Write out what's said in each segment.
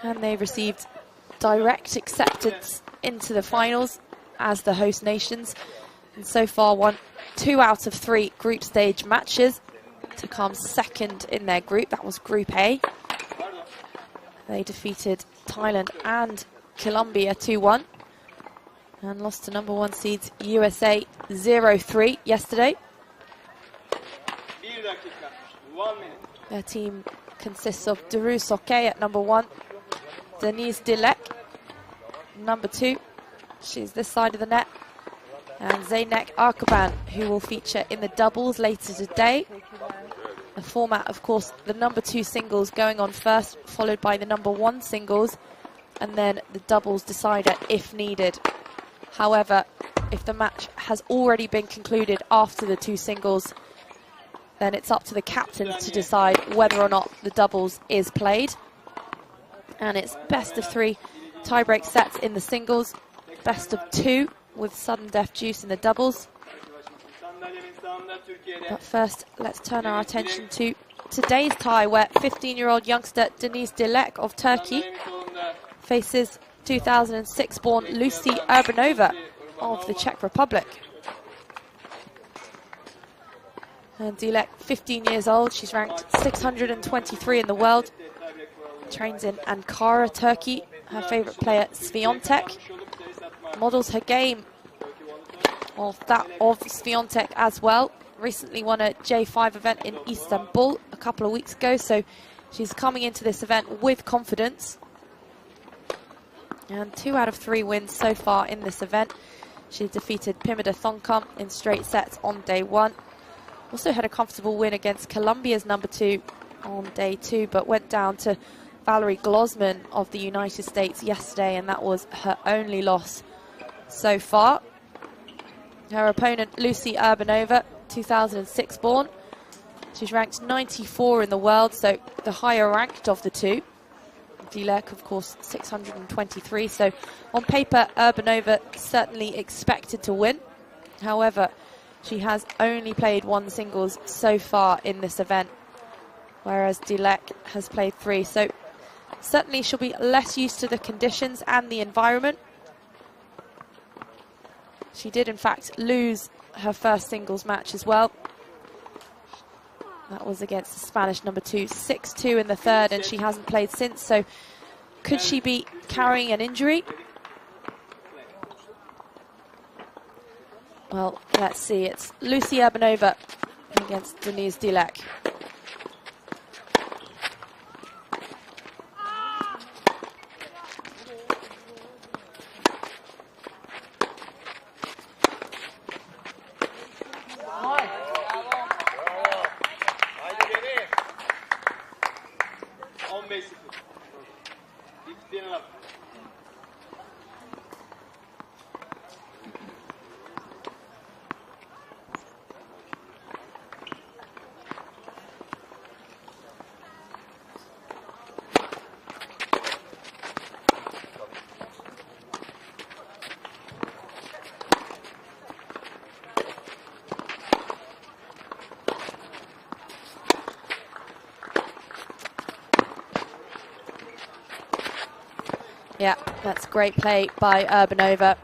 And they received direct acceptance into the finals as the host nations, and so far won 2 out of 3 group stage matches to come second in their group. That was Group A. They defeated Thailand and Colombia 2-1 and lost to number 1 seeds USA 0-3 yesterday. Their team consists of Duru Soke at number 1, Denise Dilek, number 2, she's this side of the net, and Zeynep Arkaban, who will feature in the doubles later today. The format, of course, the number 2 singles going on first, followed by the number 1 singles, and then the doubles decider if needed. However, if the match has already been concluded after the 2 singles, then it's up to the captains to decide whether or not the doubles is played. And it's best of 3 tiebreak sets in the singles, best of 2 with sudden death juice in the doubles. But first, let's turn our attention to today's tie, where 15-year-old youngster Denise Dilek of Turkey faces 2006-born Lucy Urbanova of the Czech Republic. And Dilek, 15 years old, she's ranked 623 in the world, trains in Ankara, Turkey. Her favourite player, Swiatek, models her game of that of Swiatek as well. Recently won a J5 event in Istanbul a couple of weeks ago, so she's coming into this event with confidence. And 2 out of 3 wins so far in this event. She defeated Pimida Thongkam in straight sets on day 1. Also had a comfortable win against Colombia's number 2 on day 2, but went down to Valerie Glosman of the United States yesterday, and that was her only loss so far. Her opponent, Lucy Urbanova, 2006 born. She's ranked 94 in the world, so the higher ranked of the 2. Dilek, of course, 623. So on paper, Urbanova certainly expected to win. However, she has only played 1 singles so far in this event, whereas Dilek has played 3. So certainly she'll be less used to the conditions and the environment. She did, in fact, lose her first singles match as well. That was against the Spanish number 2, 6-2 in the third, and she hasn't played since. So could she be carrying an injury? Well, let's see. It's Lucy Urbanova against Denise Dilek. Yeah, that's great play by Urbanova.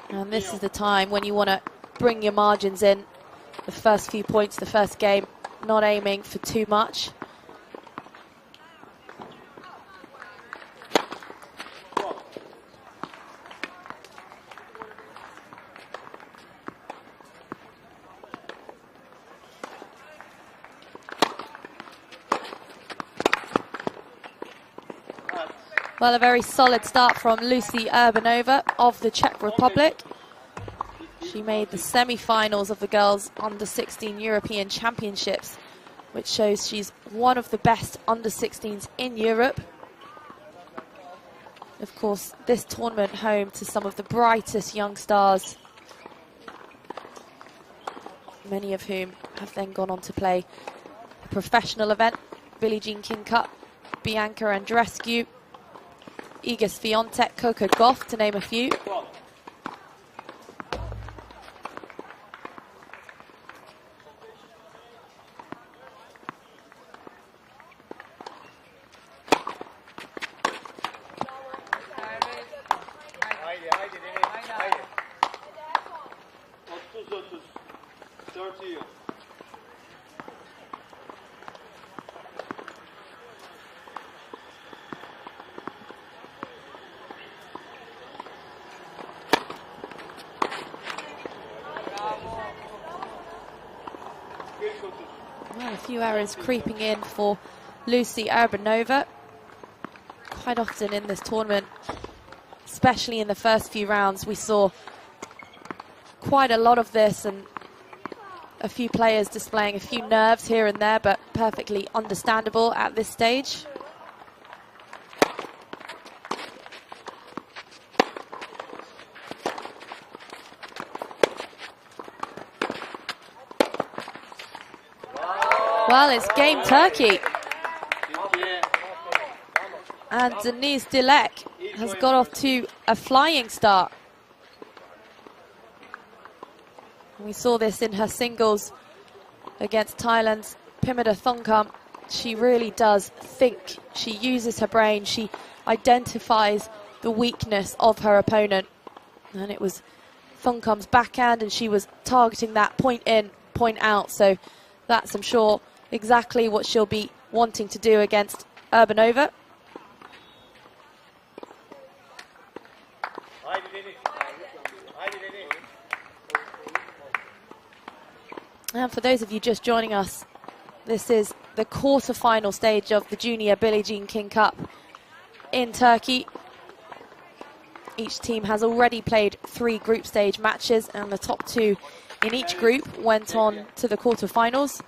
And this is the time when you want to bring your margins in. The first few points, the first game, not aiming for too much. Well, a very solid start from Lucy Urbanova of the Czech Republic. She made the semi-finals of the girls under-16 European Championships, which shows she's one of the best under-16s in Europe. Of course, this tournament home to some of the brightest young stars, many of whom have then gone on to play a professional event, Billie Jean King Cup, Bianca Andreescu, Iga Swiatek, Coco Gauff, to name a few. Well, a few errors creeping in for Lucy Urbanova. Quite often in this tournament, especially in the first few rounds, we saw quite a lot of this, and a few players displaying a few nerves here and there, but perfectly understandable at this stage. Well, it's game Turkey. And Denise Dilek has got off to a flying start. We saw this in her singles against Thailand's Pimada Thongkam. She really does think. She uses her brain. She identifies the weakness of her opponent. And it was Thongkam's backhand, and she was targeting that point in, point out. So that's, I'm sure, exactly what she'll be wanting to do against Urbanova. And for those of you just joining us, this is the quarter-final stage of the Junior Billie Jean King Cup in Turkey. Each team has already played 3 group stage matches, and the top 2 in each group went on to the quarter-finals.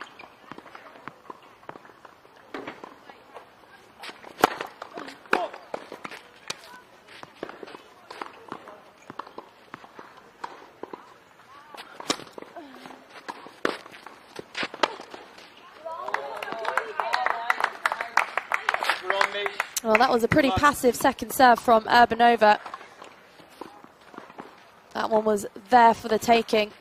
Well, that was a pretty passive second serve from Urbanova. That one was there for the taking.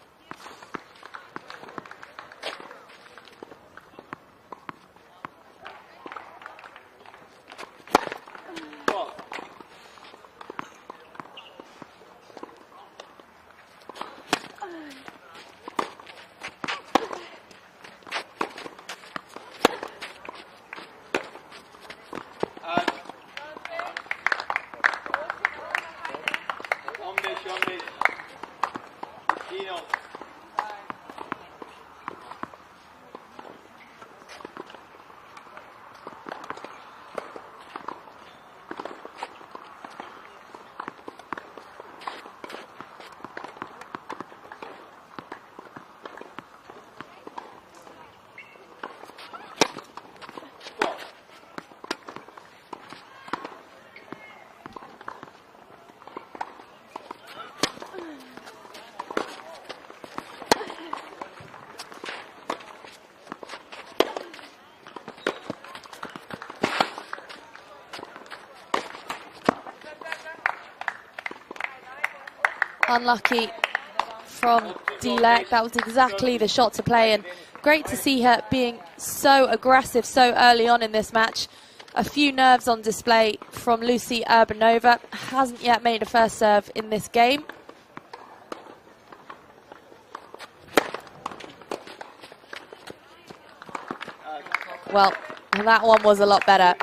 Unlucky from Dilek. That was exactly the shot to play, and great to see her being so aggressive so early on in this match. A few nerves on display from Lucy Urbanova. Hasn't yet made a first serve in this game. Well, that one was a lot better.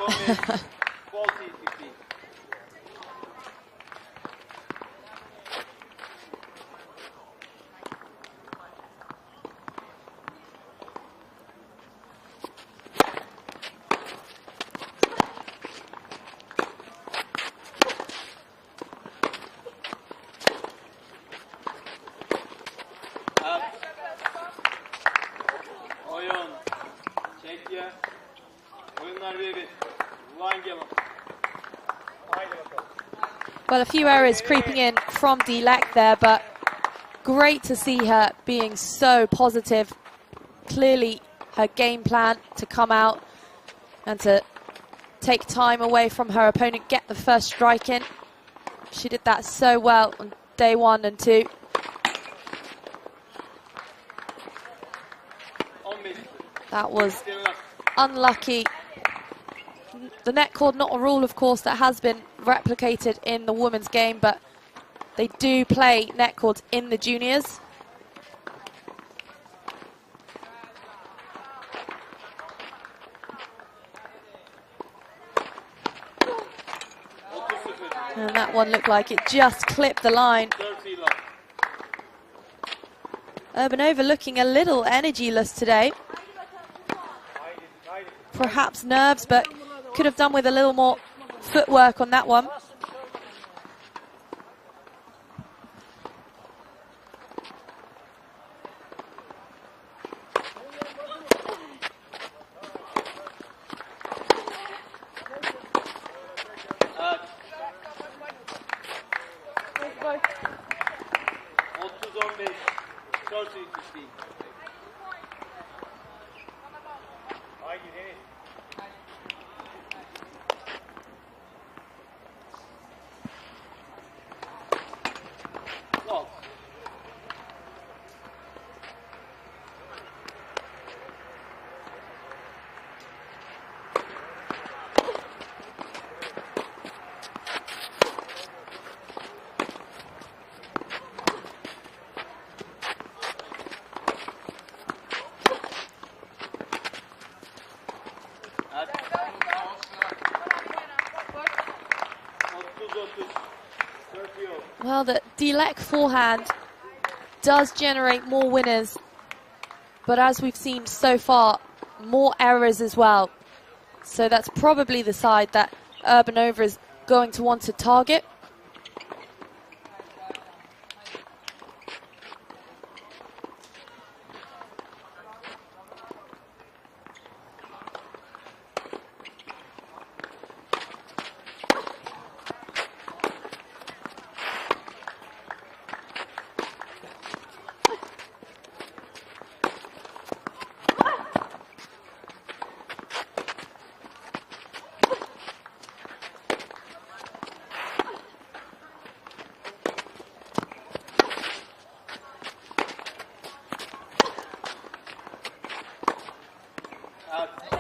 Well, a few errors creeping in from Dilek there, but great to see her being so positive. Clearly her game plan to come out and to take time away from her opponent, get the first strike in. She did that so well on day 1 and 2. That was unlucky. The net cord, not a rule, of course, that has been replicated in the women's game, but They do play net court in the juniors. And that one looked like it just clipped the line. Urbanova looking a little energyless today. Perhaps nerves, but could have done with a little more footwork on that one. Well, the Dilek forehand does generate more winners, but as we've seen so far, more errors as well. So that's probably the side that Urbanova is going to want to target.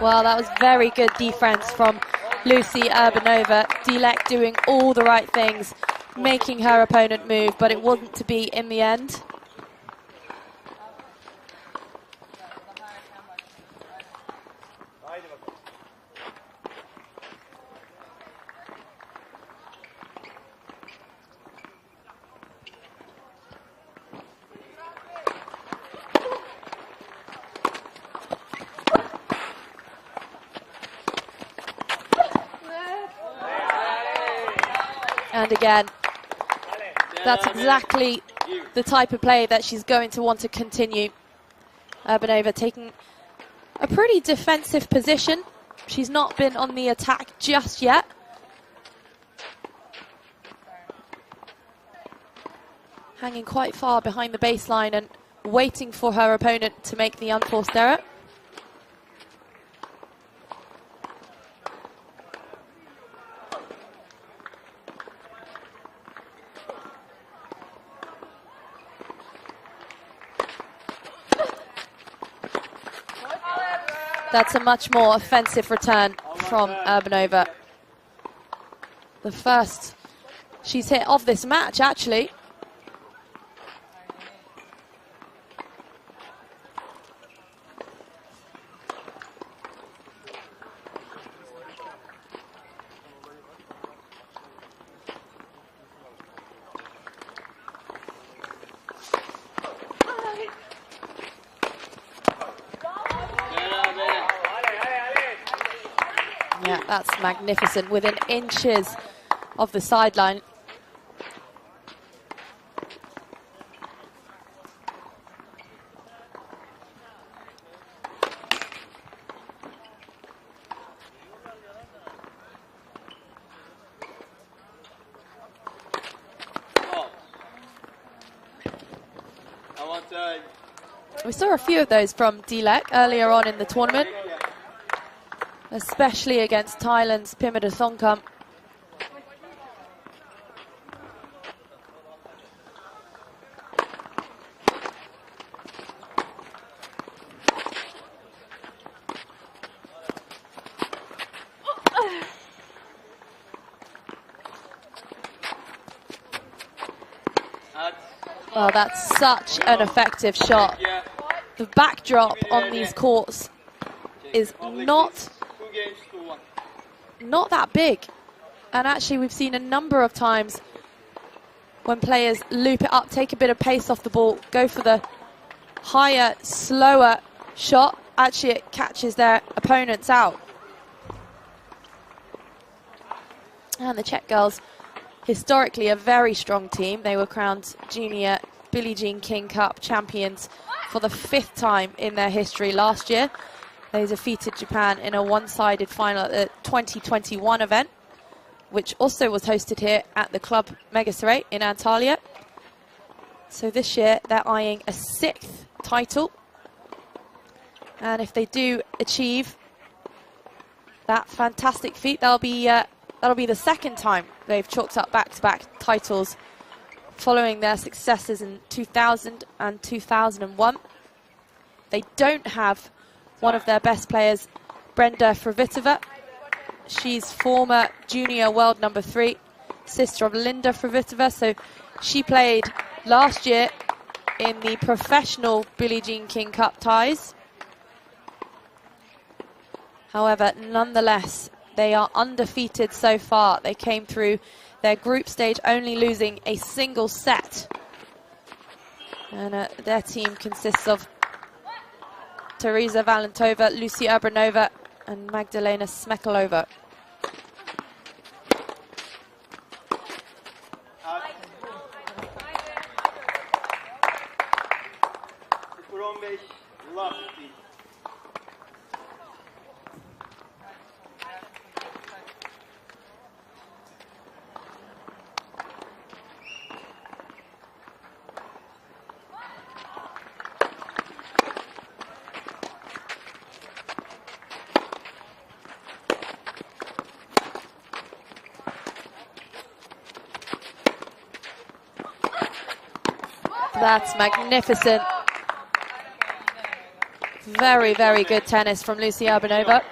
Well, that was very good defense from Lucy Urbanova. Dilek doing all the right things, making her opponent move, but it wasn't to be in the end. And again, that's exactly the type of play that she's going to want to continue. Urbanova taking a pretty defensive position. She's not been on the attack just yet. Hanging quite far behind the baseline and waiting for her opponent to make the unforced error. That's a much more offensive return from Urbanova. The first she's hit of this match, actually. Yeah, that's magnificent, within inches of the sideline. We saw a few of those from Dilek earlier on in the tournament, especially against Thailand's Pimada Thongkam. Well, that's such an effective shot. The backdrop on these courts is not that big. And actually, we've seen a number of times when players loop it up, take a bit of pace off the ball, go for the higher, slower shot. Actually, it catches their opponents out. And the Czech girls, historically a very strong team. They were crowned Junior Billie Jean King Cup champions for the 5th time in their history last year. They defeated Japan in a one-sided final at the 2021 event, which also was hosted here at the Club Megaseret in Antalya. So this year they're eyeing a 6th title. And if they do achieve that fantastic feat, that'll be the 2nd time they've chalked up back-to-back titles following their successes in 2000 and 2001. They don't have one of their best players, Brenda Fravitova. She's former junior world number 3, sister of Linda Fravitova. So she played last year in the professional Billie Jean King Cup ties. However, nonetheless, they are undefeated so far. They came through their group stage only losing a single set. And their team consists of Teresa Valentova, Lucy Abranova and Magdalena Smekalova. That's magnificent. Very, very good tennis from Lucy Urbanova.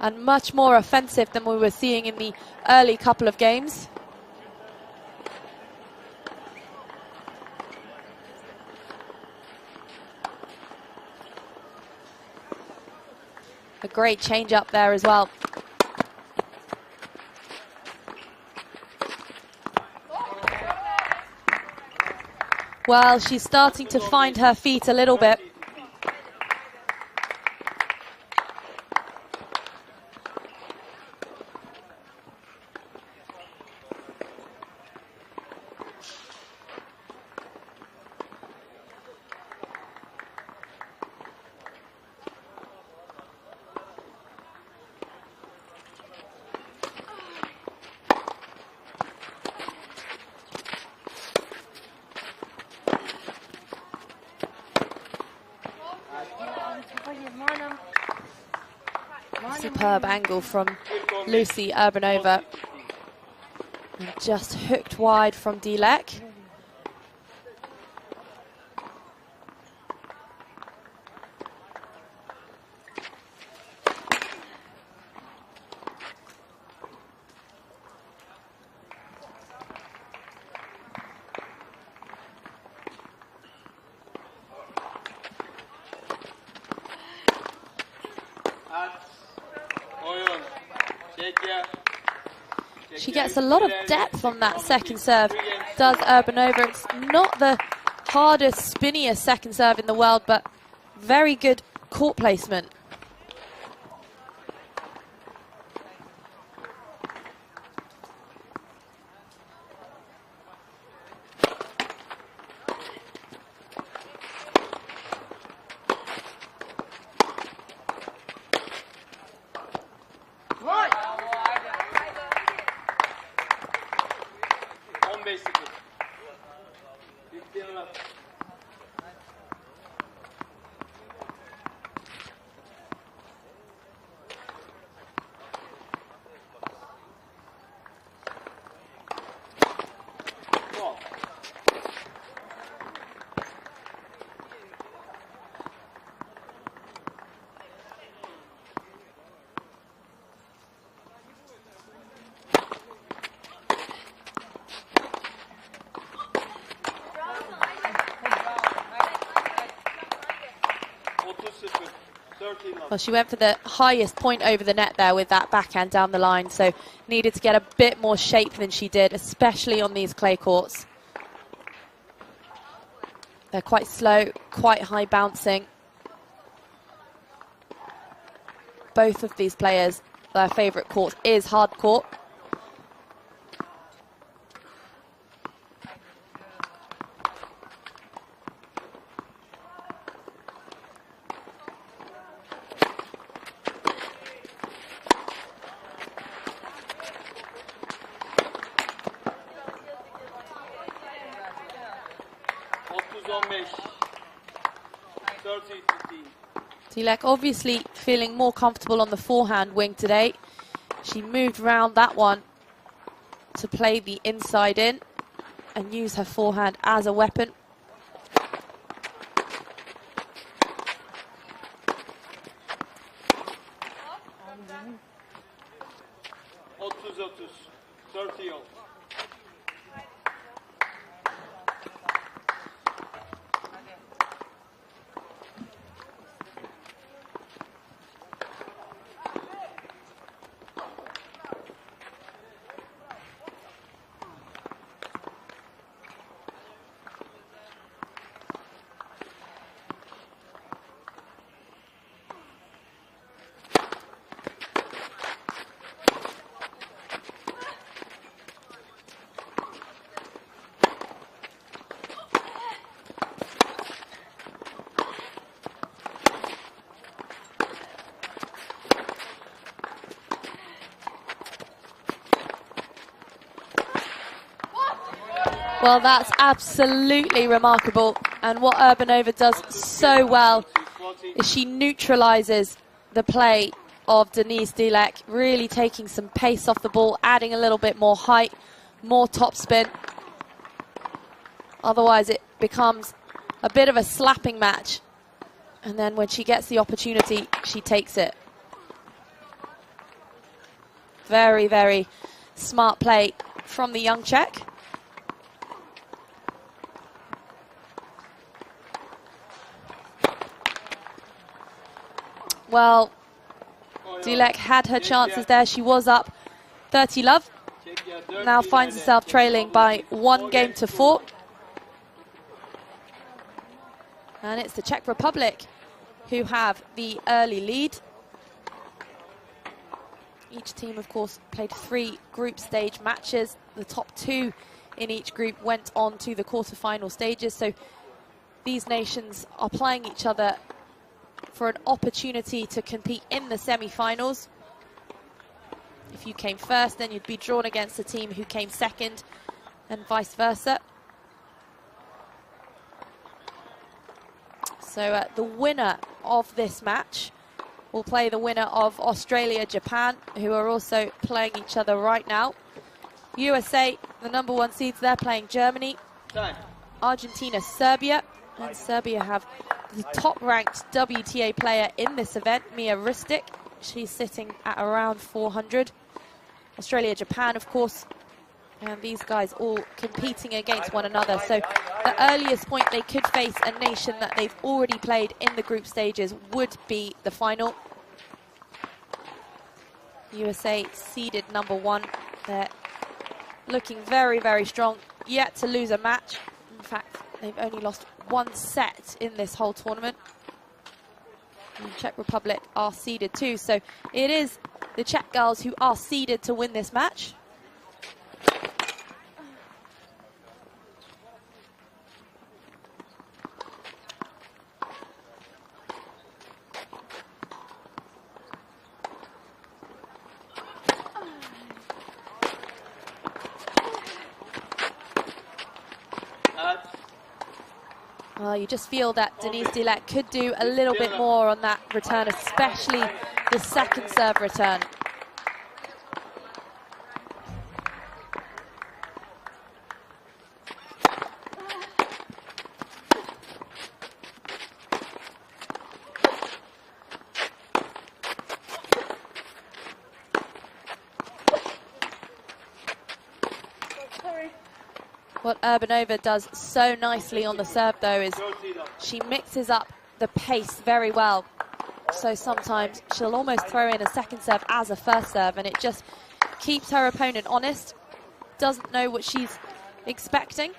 And much more offensive than we were seeing in the early couple of games. A great change up there as well. Well, she's starting to find her feet a little bit. Superb angle from Lucy Urbanova. And just hooked wide from Dilek. She gets a lot of depth on that second serve, does Urbanova. It's not the hardest, spinniest second serve in the world, but very good court placement. Well, she went for the highest point over the net there with that backhand down the line, so needed to get a bit more shape than she did, especially on these clay courts. They're quite slow, quite high bouncing. Both of these players, their favourite court is hard court. Dilek obviously feeling more comfortable on the forehand wing today. She moved round that one to play the inside in and use her forehand as a weapon. Well, that's absolutely remarkable, and what Urbanova does so well is she neutralises the play of Denise Dilek, really taking some pace off the ball, adding a little bit more height, more topspin. Otherwise it becomes a bit of a slapping match, and then when she gets the opportunity, she takes it. Very, very smart play from the young Czech. Well, Dilek had her chances there. She was up 30-love. Now finds herself trailing by 1-4. And it's the Czech Republic who have the early lead. Each team, of course, played 3 group stage matches. The top 2 in each group went on to the quarter-final stages. So these nations are playing each other for an opportunity to compete in the semi-finals. If you came first, then you'd be drawn against the team who came second, and vice versa. So the winner of this match will play the winner of Australia-Japan, who are also playing each other right now. USA, the number 1 seeds, they're playing Germany. Argentina, Serbia, and Serbia have the top-ranked WTA player in this event, Mia Ristic. She's sitting at around 400. Australia, Japan, of course, and these guys all competing against one another. So the earliest point they could face a nation that they've already played in the group stages would be the final. USA seeded number 1. They're looking very, very strong, yet to lose a match. In fact, they've only lost 1 set in this whole tournament. And Czech Republic are seeded too, so it is the Czech girls who are seeded to win this match. Well, you just feel that Denise Dilek could do a little bit more on that return, especially the second serve return. What Urbanova does so nicely on the serve, though, is she mixes up the pace very well. So sometimes she'll almost throw in a second serve as a first serve, and it just keeps her opponent honest, doesn't know what she's expecting.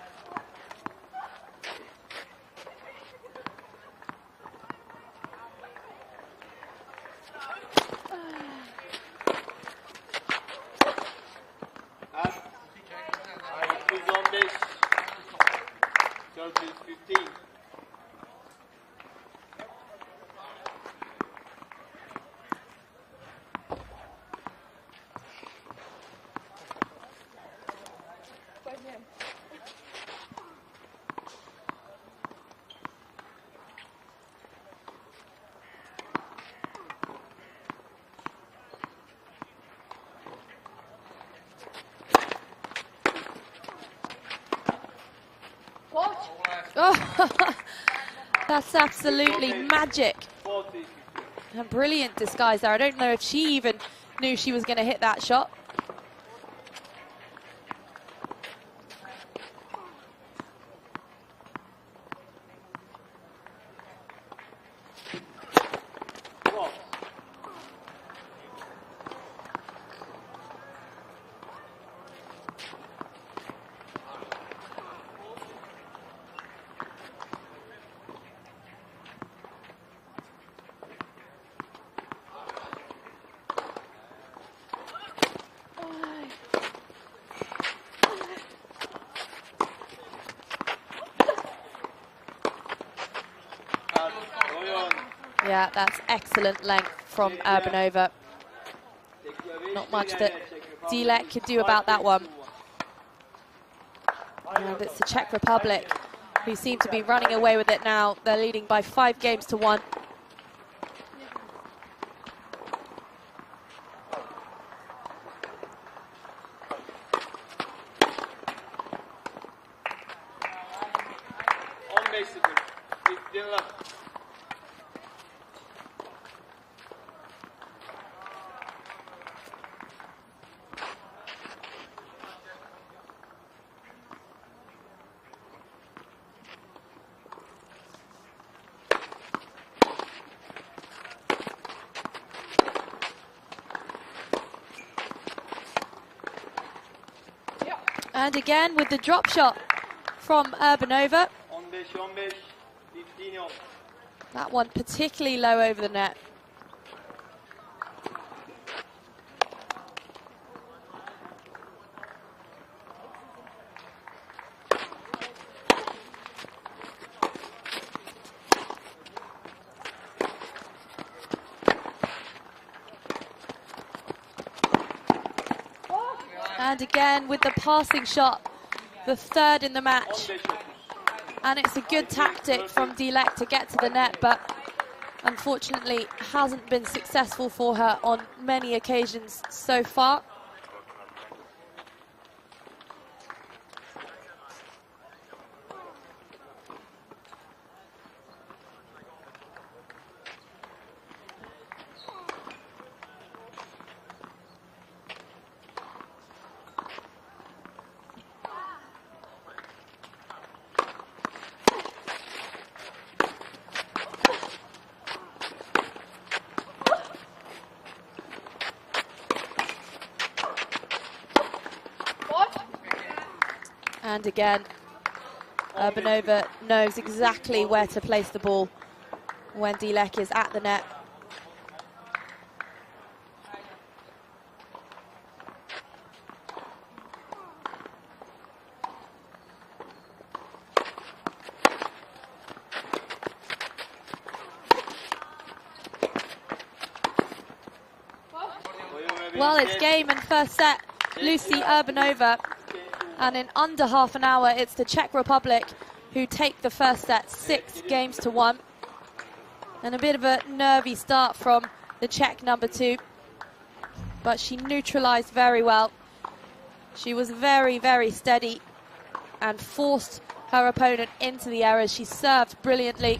Oh, that's absolutely magic. A brilliant disguise there. I don't know if she even knew she was going to hit that shot. Yeah, that's excellent length from Urbanova. Not much that Dilek could do about that one. And it's the Czech Republic who seem to be running away with it now. They're leading by 5 games to 1. And again with the drop shot from Urbanova. That one particularly low over the net. And again with the passing shot, the third in the match. And it's a good tactic from Dilek to get to the net, but unfortunately hasn't been successful for her on many occasions so far. And again, Urbanova knows exactly where to place the ball when Dilek is at the net. Well, it's game and first set, Lucy Urbanova. And in under half an hour, it's the Czech Republic who take the first set 6 games to 1. And a bit of a nervy start from the Czech number 2. But she neutralized very well. She was very, very steady and forced her opponent into the errors. She served brilliantly,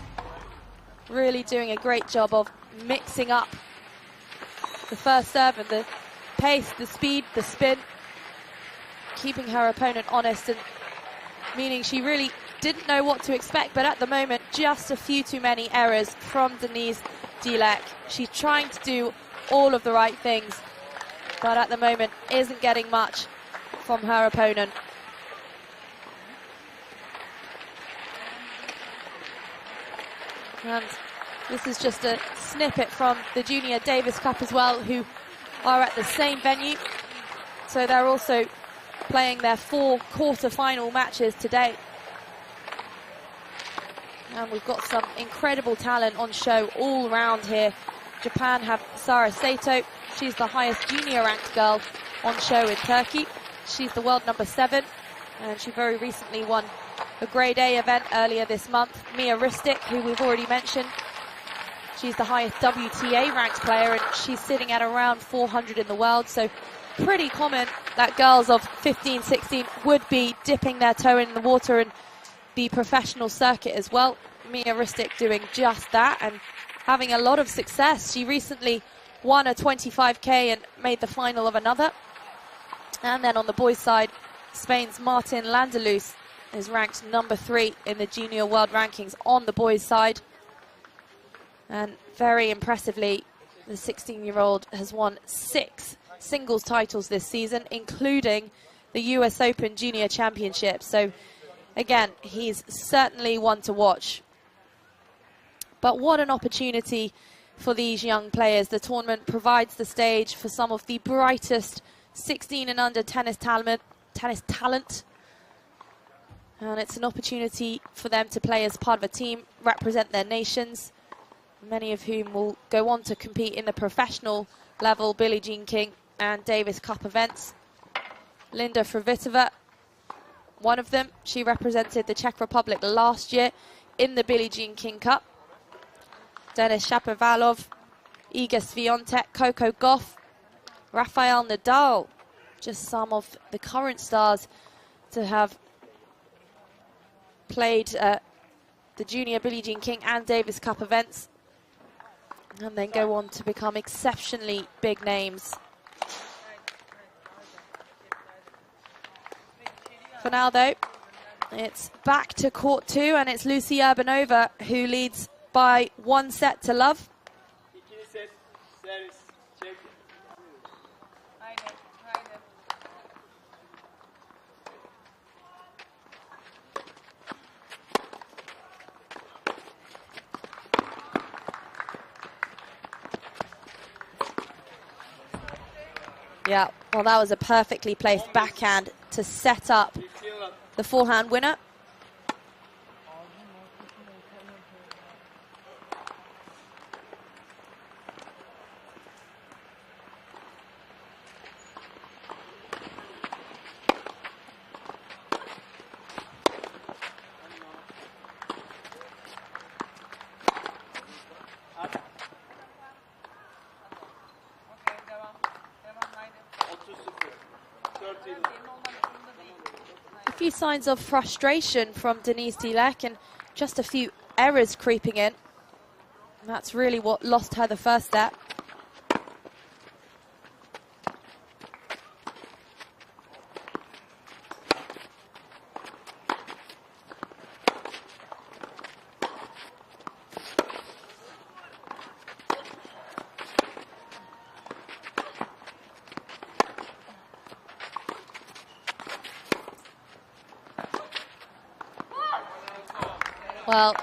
really doing a great job of mixing up the first serve and the pace, the speed, the spin, keeping her opponent honest, and meaning she really didn't know what to expect. But at the moment, just a few too many errors from Denise Dilek. She's trying to do all of the right things, but at the moment isn't getting much from her opponent. And this is just a snippet from the Junior Davis Cup as well, who are at the same venue. So they're also playing their 4 quarter-final matches today. And we've got some incredible talent on show all around here. Japan have Sara Sato. She's the highest junior ranked girl on show in Turkey. She's the world number 7, and she very recently won a grade A event earlier this month. Mia Ristic, who we've already mentioned, she's the highest WTA ranked player, and she's sitting at around 400 in the world. So pretty common that girls of 15, 16 would be dipping their toe in the water in the professional circuit as well. Mia Ristic doing just that and having a lot of success. She recently won a 25k and made the final of another. And then on the boys' side, Spain's Martin Landelus is ranked number 3 in the junior world rankings on the boys' side. And very impressively, the 16-year-old has won 6 singles titles this season, including the US Open Junior Championship. So again, he's certainly one to watch. But what an opportunity for these young players. The tournament provides the stage for some of the brightest 16 and under tennis talent. And it's an opportunity for them to play as part of a team, represent their nations, many of whom will go on to compete in the professional level Billie Jean King and Davis Cup events. Linda Fruhvirtova, one of them. She represented the Czech Republic last year in the Billie Jean King Cup. Denis Shapovalov, Iga Swiatek, Coco Gauff, Rafael Nadal, just some of the current stars to have played the Junior Billie Jean King and Davis Cup events, and then go on to become exceptionally big names. For now, though, it's back to court 2, and it's Lucy Urbanova who leads by 1 set to love. Yeah, well, that was a perfectly placed backhand to set up the forehand winner. A few signs of frustration from Denise Dilek and just a few errors creeping in. And that's really what lost her the first set. Well,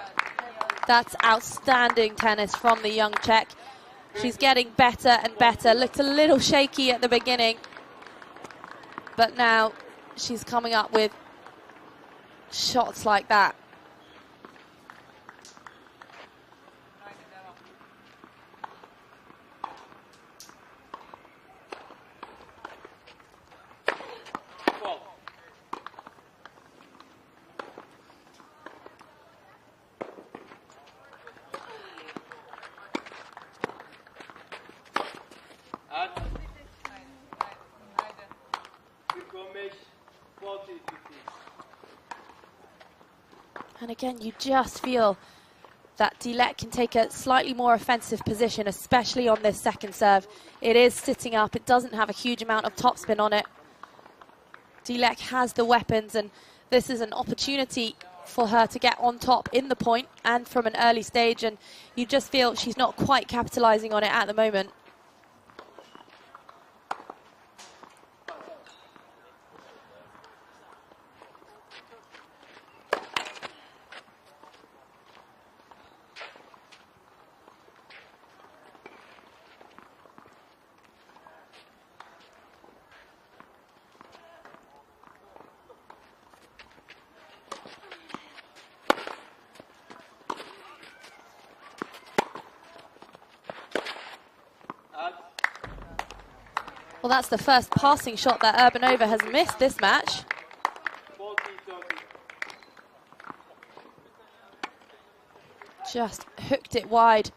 that's outstanding tennis from the young Czech. She's getting better and better. Looked a little shaky at the beginning, but now she's coming up with shots like that. And again, you just feel that Dilek can take a slightly more offensive position, especially on this second serve. It is sitting up. It doesn't have a huge amount of topspin on it. Dilek has the weapons, and this is an opportunity for her to get on top in the point and from an early stage, and you just feel she's not quite capitalizing on it at the moment. Well, that's the first passing shot that Urbanova has missed this match. Just hooked it wide.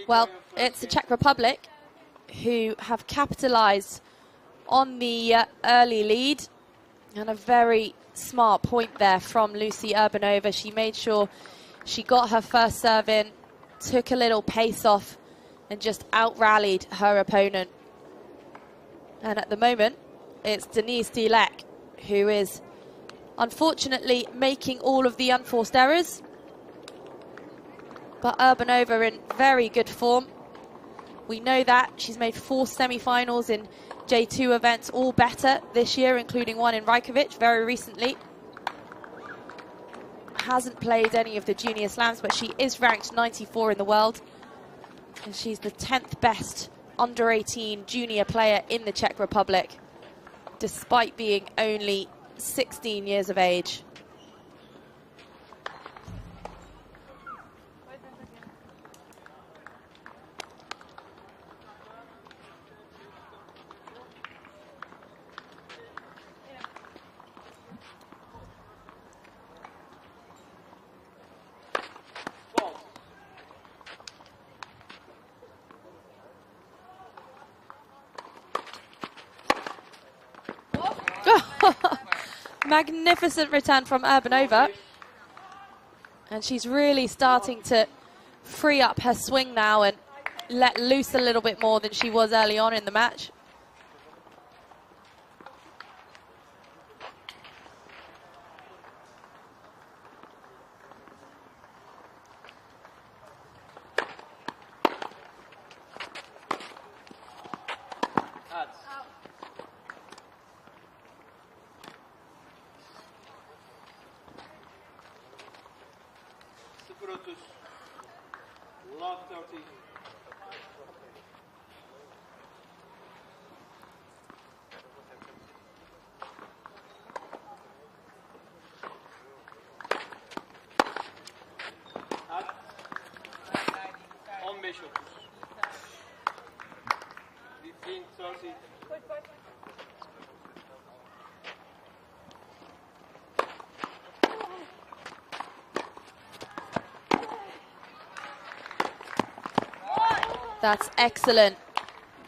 Well, it's the Czech Republic who have capitalized on the early lead, and a very smart point there from Lucy Urbanova. She made sure she got her first serve in, took a little pace off, and just out-rallied her opponent. And at the moment, it's Denise Dilek who is unfortunately making all of the unforced errors. But Urbanova in very good form. We know that. She's made 4 semi-finals in J2 events, all better this year, including one in Reykjavik very recently. Hasn't played any of the junior slams, but she is ranked 94 in the world. And she's the 10th best under-18 junior player in the Czech Republic, despite being only 16 years of age. Magnificent return from Urbanova. And she's really starting to free up her swing now and let loose a little bit more than she was early on in the match. That's excellent.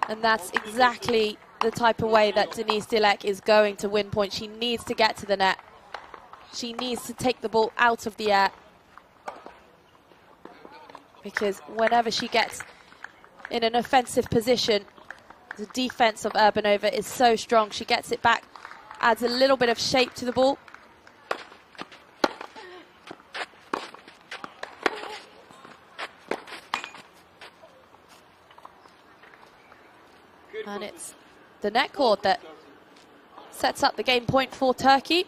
And that's exactly the type of way that Denise Dilek is going to win points. She needs to get to the net. She needs to take the ball out of the air, because whenever she gets in an offensive position, the defense of Urbanova is so strong. She gets it back, adds a little bit of shape to the ball. And it's the net cord that sets up the game point for Turkey.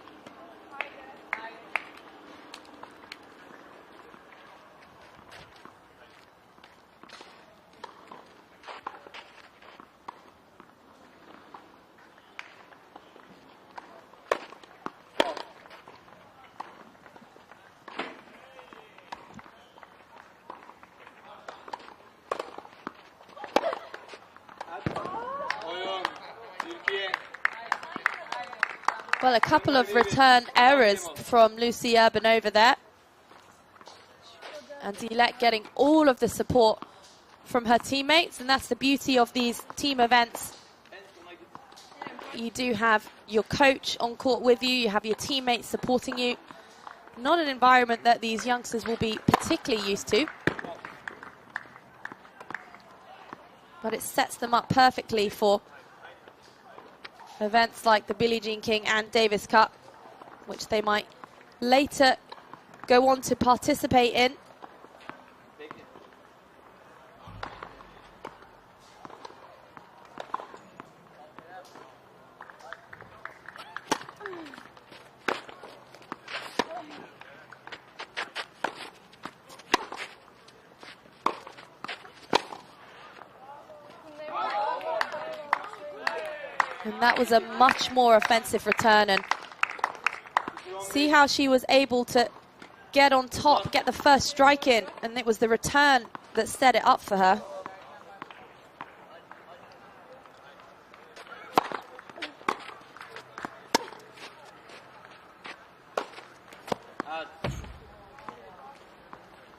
Well, a couple of return errors from Lucy Urbanova there. And Dilek getting all of the support from her teammates, and that's the beauty of these team events. You do have your coach on court with you, you have your teammates supporting you. Not an environment that these youngsters will be particularly used to. But it sets them up perfectly for events like the Billie Jean King and Davis Cup, which they might later go on to participate in. And that was a much more offensive return, and see how she was able to get on top, get the first strike in, and it was the return that set it up for her.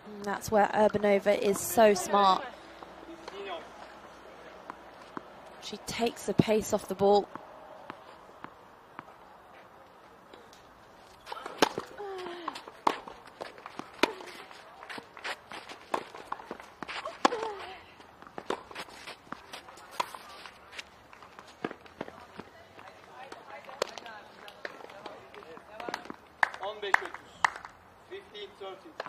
And that's where Urbanova is so smart. She takes the pace off the ball.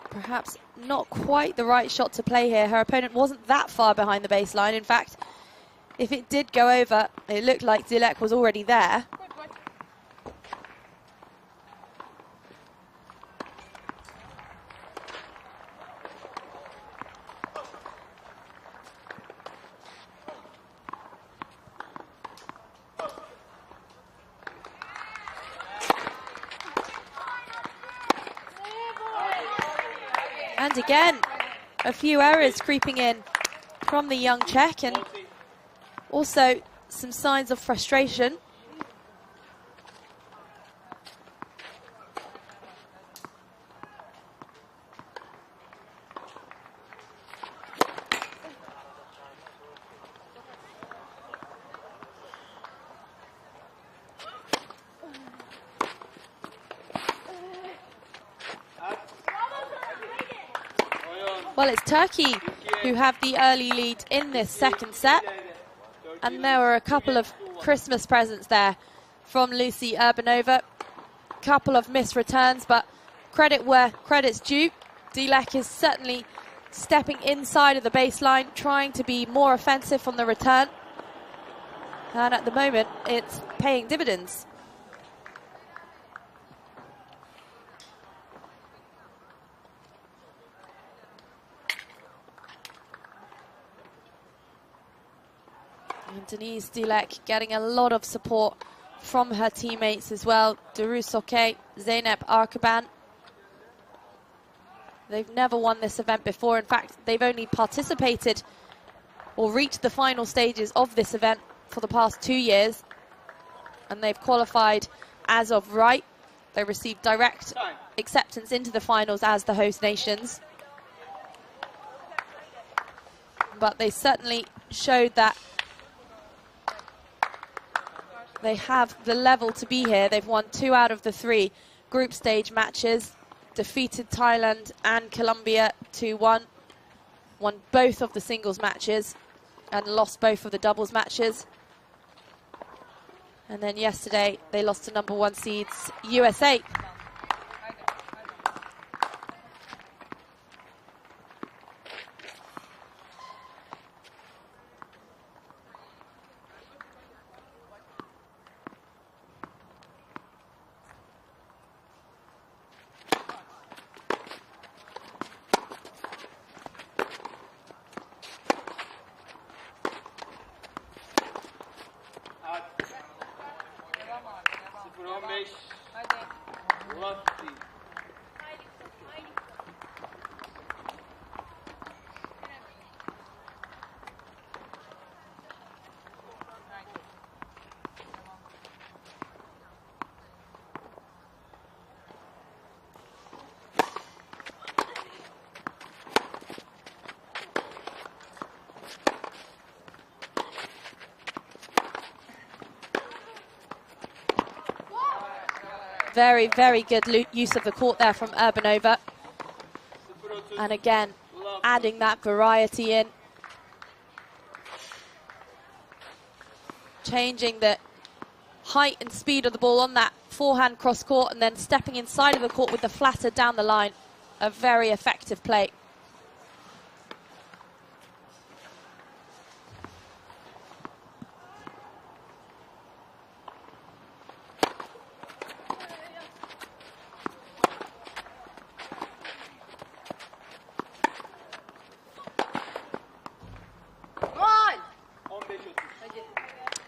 Perhaps not quite the right shot to play here. Her opponent wasn't that far behind the baseline. In fact, if it did go over, it looked like Dilek was already there. And again, a few errors creeping in from the young Czech, and also some signs of frustration. Well, it's Turkey who have the early lead in this second set. And there were a couple of Christmas presents there from Lucy Urbanova. Couple of missed returns, but credit where credit's due. Dilek is certainly stepping inside of the baseline, trying to be more offensive on the return. And at the moment, it's paying dividends. And Denise Dilek getting a lot of support from her teammates as well. Duru Soke, Zeynep Arkaban. They've never won this event before. In fact, they've only participated or reached the final stages of this event for the past 2 years. And they've qualified as of right. They received direct acceptance into the finals as the host nations. But they certainly showed that they have the level to be here. They've won 2 out of the 3 group stage matches, defeated Thailand and Colombia 2-1, won both of the singles matches and lost both of the doubles matches. And then yesterday they lost to number 1 seeds USA. Very, very good use of the court there from Urbanova. And again, adding that variety in. Changing the height and speed of the ball on that forehand cross court and then stepping inside of the court with the flatter down the line. A very effective play.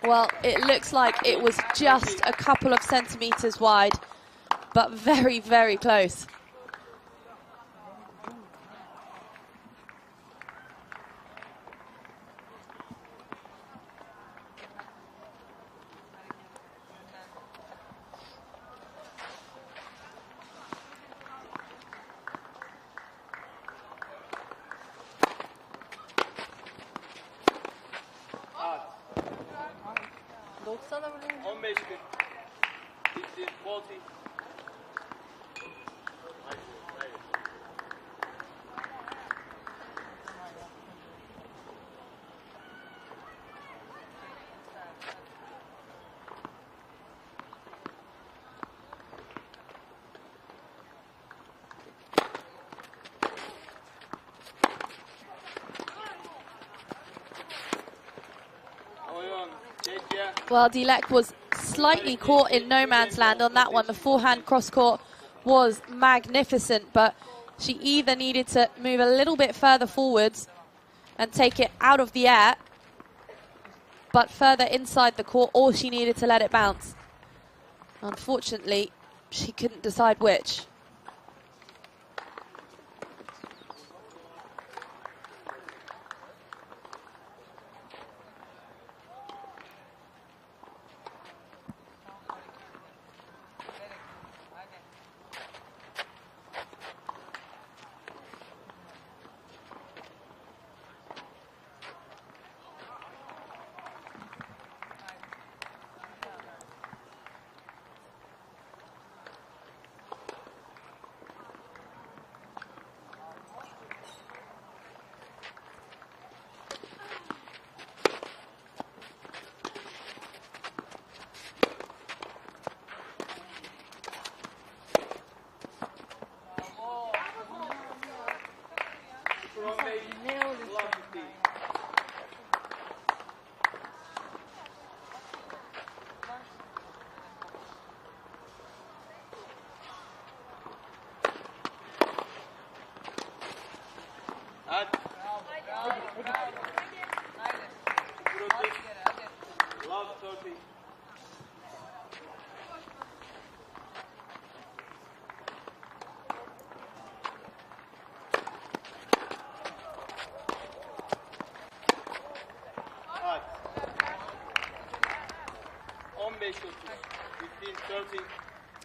Well, it looks like it was just a couple of centimetres wide, but very, very close. Well, Dilek was slightly caught in no man's land on that one. The forehand cross-court was magnificent, but she either needed to move a little bit further forwards and take it out of the air, but further inside the court, or she needed to let it bounce. Unfortunately, she couldn't decide which.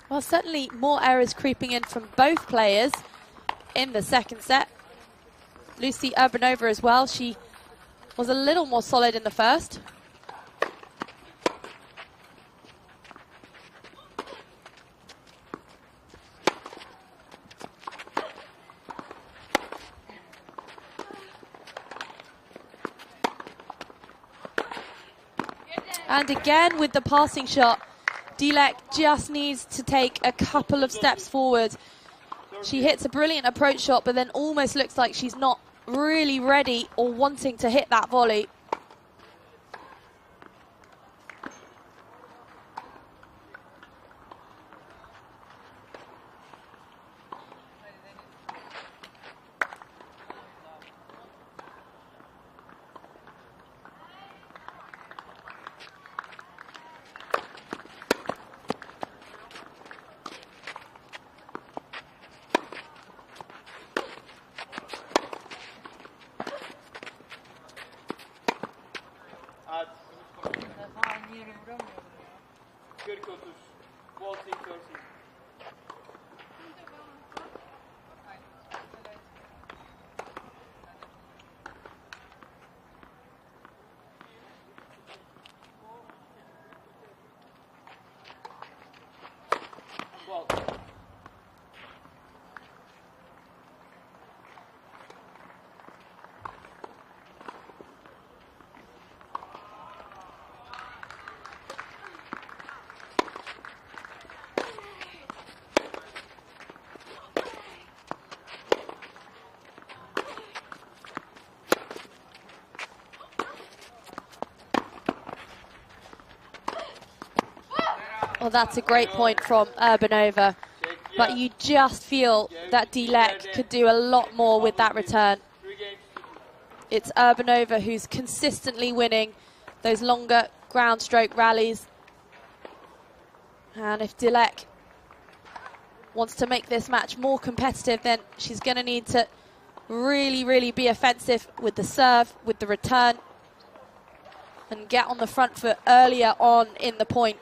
Well, certainly more errors creeping in from both players in the second set. Lucy Urbanova as well. She was a little more solid in the first. And again with the passing shot, Dilek just needs to take a couple of steps forward. She hits a brilliant approach shot, but then almost looks like she's not really ready or wanting to hit that volley. Well, that's a great point from Urbanova, but you just feel that Dilek could do a lot more with that return. It's Urbanova who's consistently winning those longer ground stroke rallies. And if Dilek wants to make this match more competitive, then she's going to need to really be offensive with the serve, with the return, and get on the front foot earlier on in the point.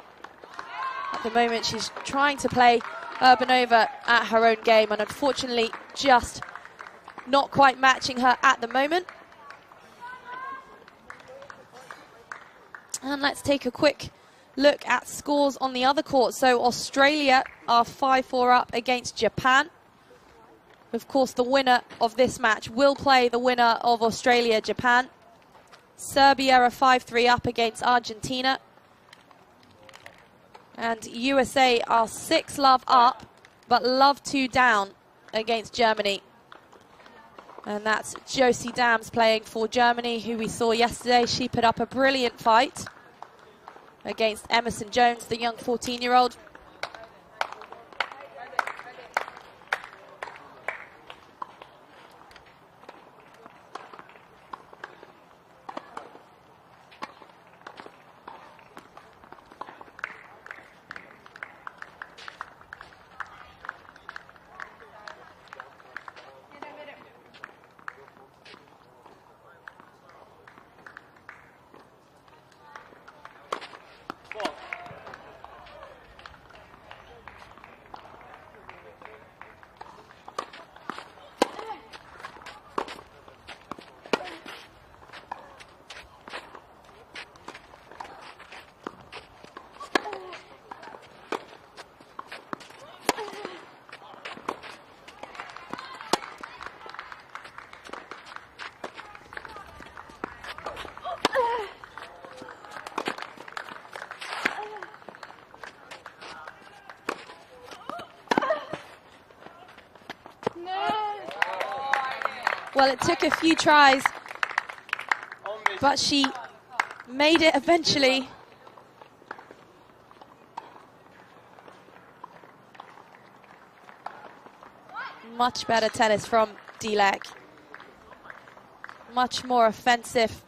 At the moment, she's trying to play Urbanova at her own game, and unfortunately just not quite matching her at the moment. And let's take a quick look at scores on the other court. So Australia are 5-4 up against Japan. Of course, the winner of this match will play the winner of Australia-Japan. Serbia are 5-3 up against Argentina. And USA are 6-love up, but love 2 down against Germany. And that's Josie Dams playing for Germany, who we saw yesterday. She put up a brilliant fight against Emerson Jones, the young 14-year-old. Well, it took a few tries, but she made it eventually. Much better tennis from Dilek. Much more offensive.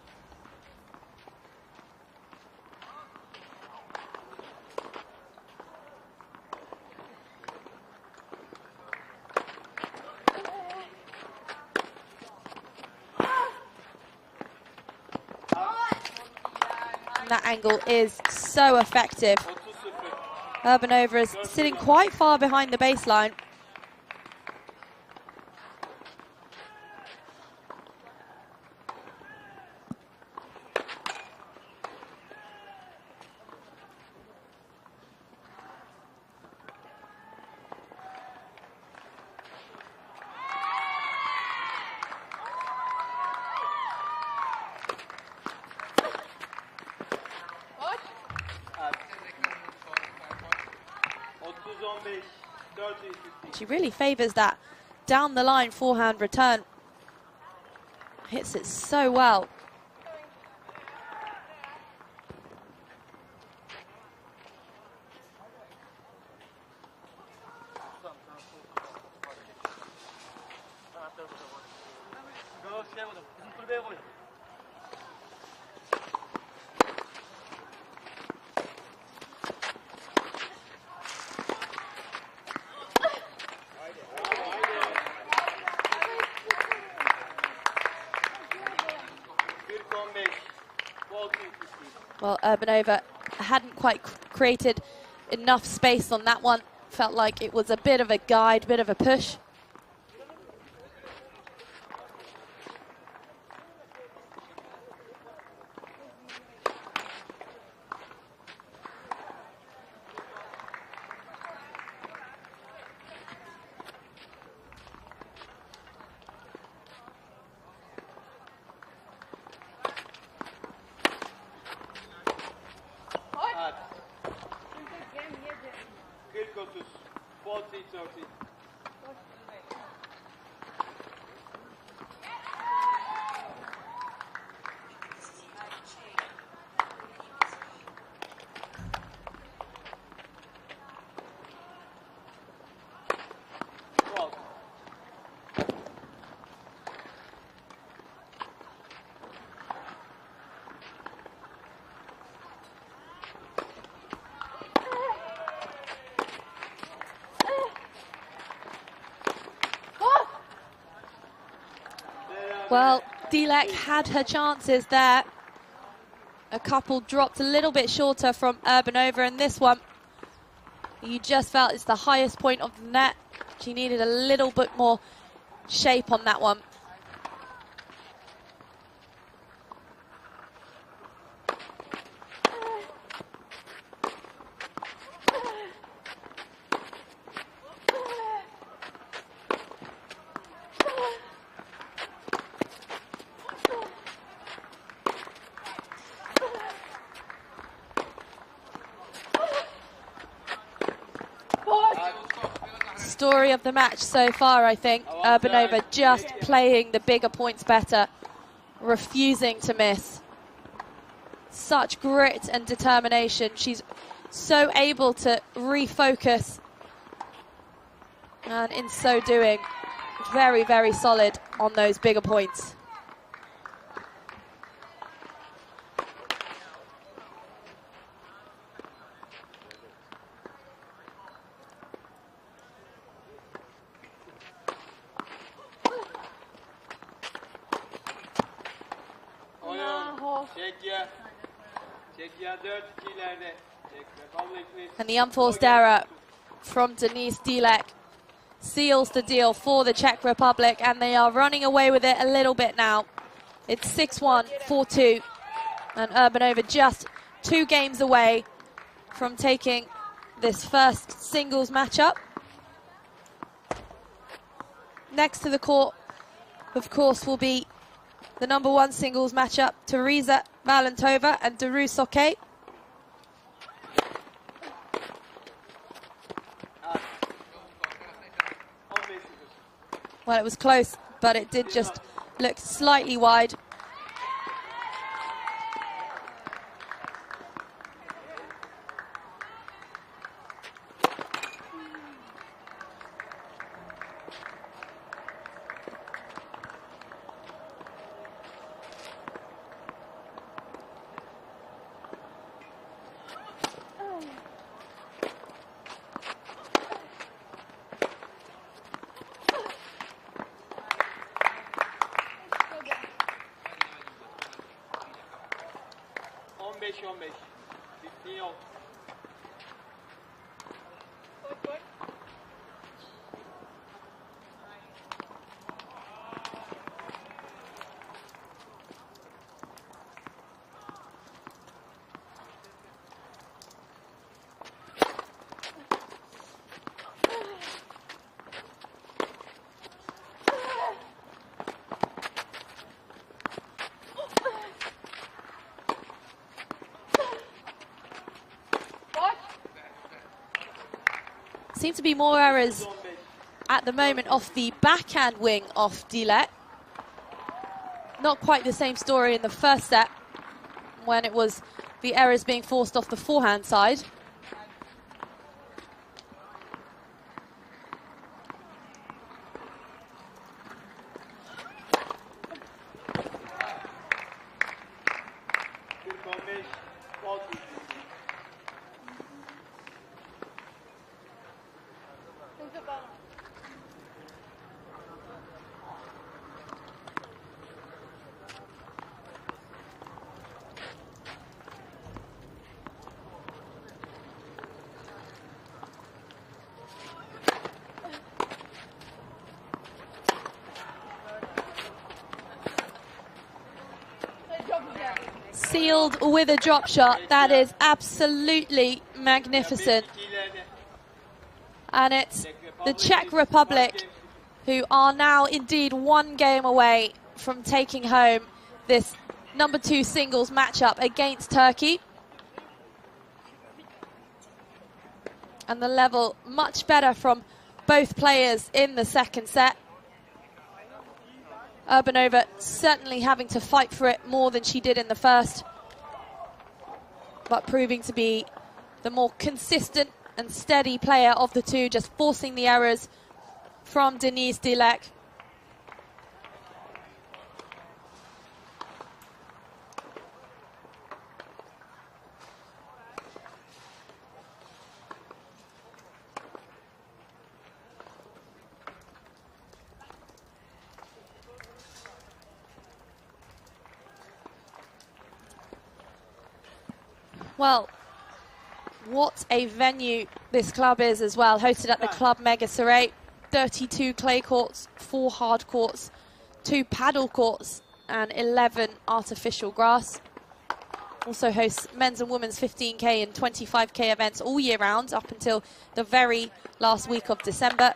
That angle is so effective. Urbanova is sitting quite far behind the baseline. She really favours that down the line forehand return. Hits it so well. Well, Urbanova hadn't quite created enough space on that one. Felt like it was a bit of a guide, bit of a push. Well, Dilek had her chances there. A couple dropped a little bit shorter from Urbanova, and this one, you just felt it's the highest point of the net. She needed a little bit more shape on that one. Story of the match so far, I think. Urbanova just playing the bigger points better, refusing to miss. Such grit and determination. She's so able to refocus, and in so doing, very, very solid on those bigger points. And the unforced error from Denise Dilek seals the deal for the Czech Republic, and they are running away with it a little bit now. It's 6-1, 4-2, and Urbanova just 2 games away from taking this first singles matchup. Next to the court, of course, will be the #1 singles matchup, Teresa Valentova and Daru Soke. Well, it was close, but it did just look slightly wide. Seem to be more errors at the moment off the backhand wing of Dilek. Not quite the same story in the first set, when it was the errors being forced off the forehand side. Sealed with a drop shot. That is absolutely magnificent. And it's the Czech Republic who are now indeed 1 game away from taking home this #2 singles matchup against Turkey. And the level much better from both players in the second set. Urbanova certainly having to fight for it more than she did in the first, but proving to be the more consistent and steady player of the two, just forcing the errors from Denise Dilek. Well, what a venue this club is as well, hosted at the Club Mega Surrey. 32 clay courts, 4 hard courts, 2 paddle courts, and 11 artificial grass. Also hosts men's and women's 15k and 25k events all year round up until the very last week of December.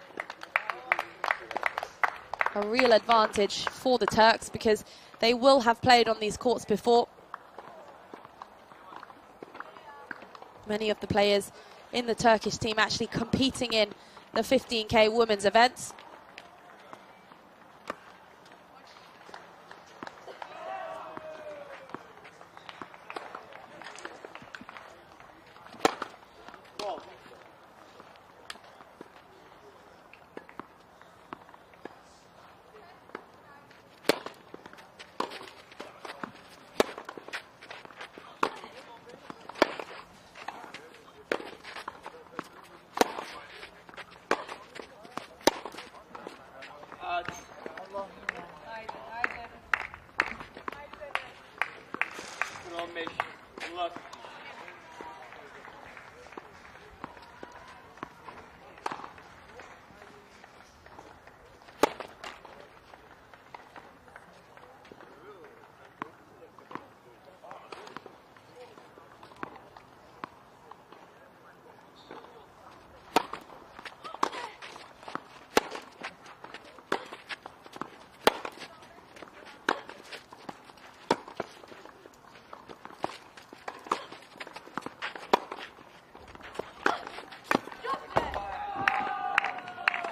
A real advantage for the Turks because they will have played on these courts before. Many of the players in the Turkish team actually competing in the 15k women's events.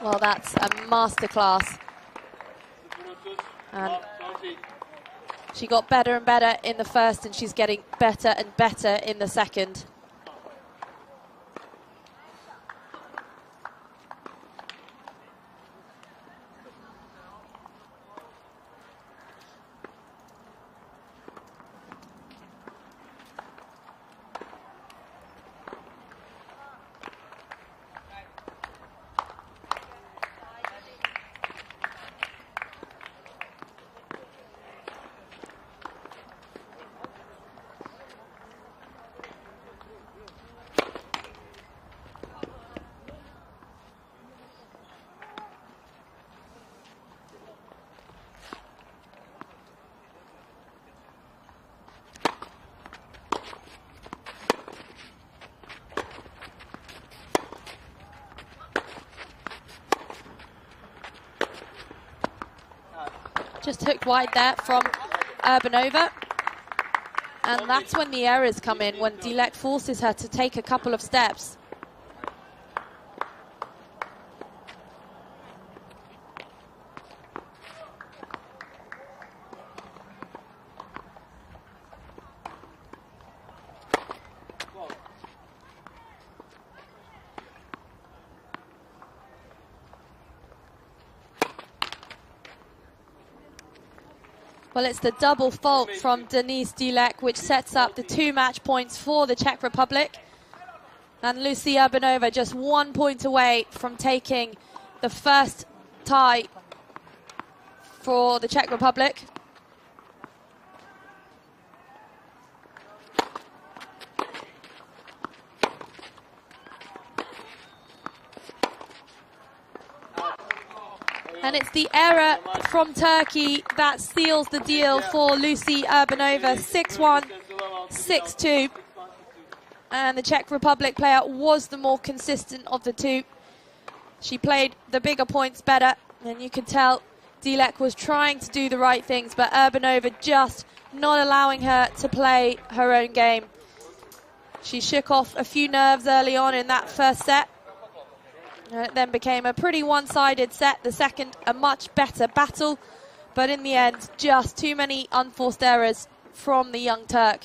Well, that's a masterclass. And she got better and better in the first, and she's getting better and better in the second. Just hooked wide there from Urbanova. And that's when the errors come in, when Dilek forces her to take a couple of steps. Well, it's the double fault from Denise Dilek, which sets up the 2 match points for the Czech Republic. And Lucie Urbanova just 1 point away from taking the first tie for the Czech Republic. And it's the error from Turkey that seals the deal for Lucie Urbanova. 6-1, 6-2. And the Czech Republic player was the more consistent of the two. She played the bigger points better. And you can tell Dilek was trying to do the right things, but Urbanova just not allowing her to play her own game. She shook off a few nerves early on in that first set. And it then became a pretty one-sided set. The second, a much better battle. But in the end, just too many unforced errors from the young Turk.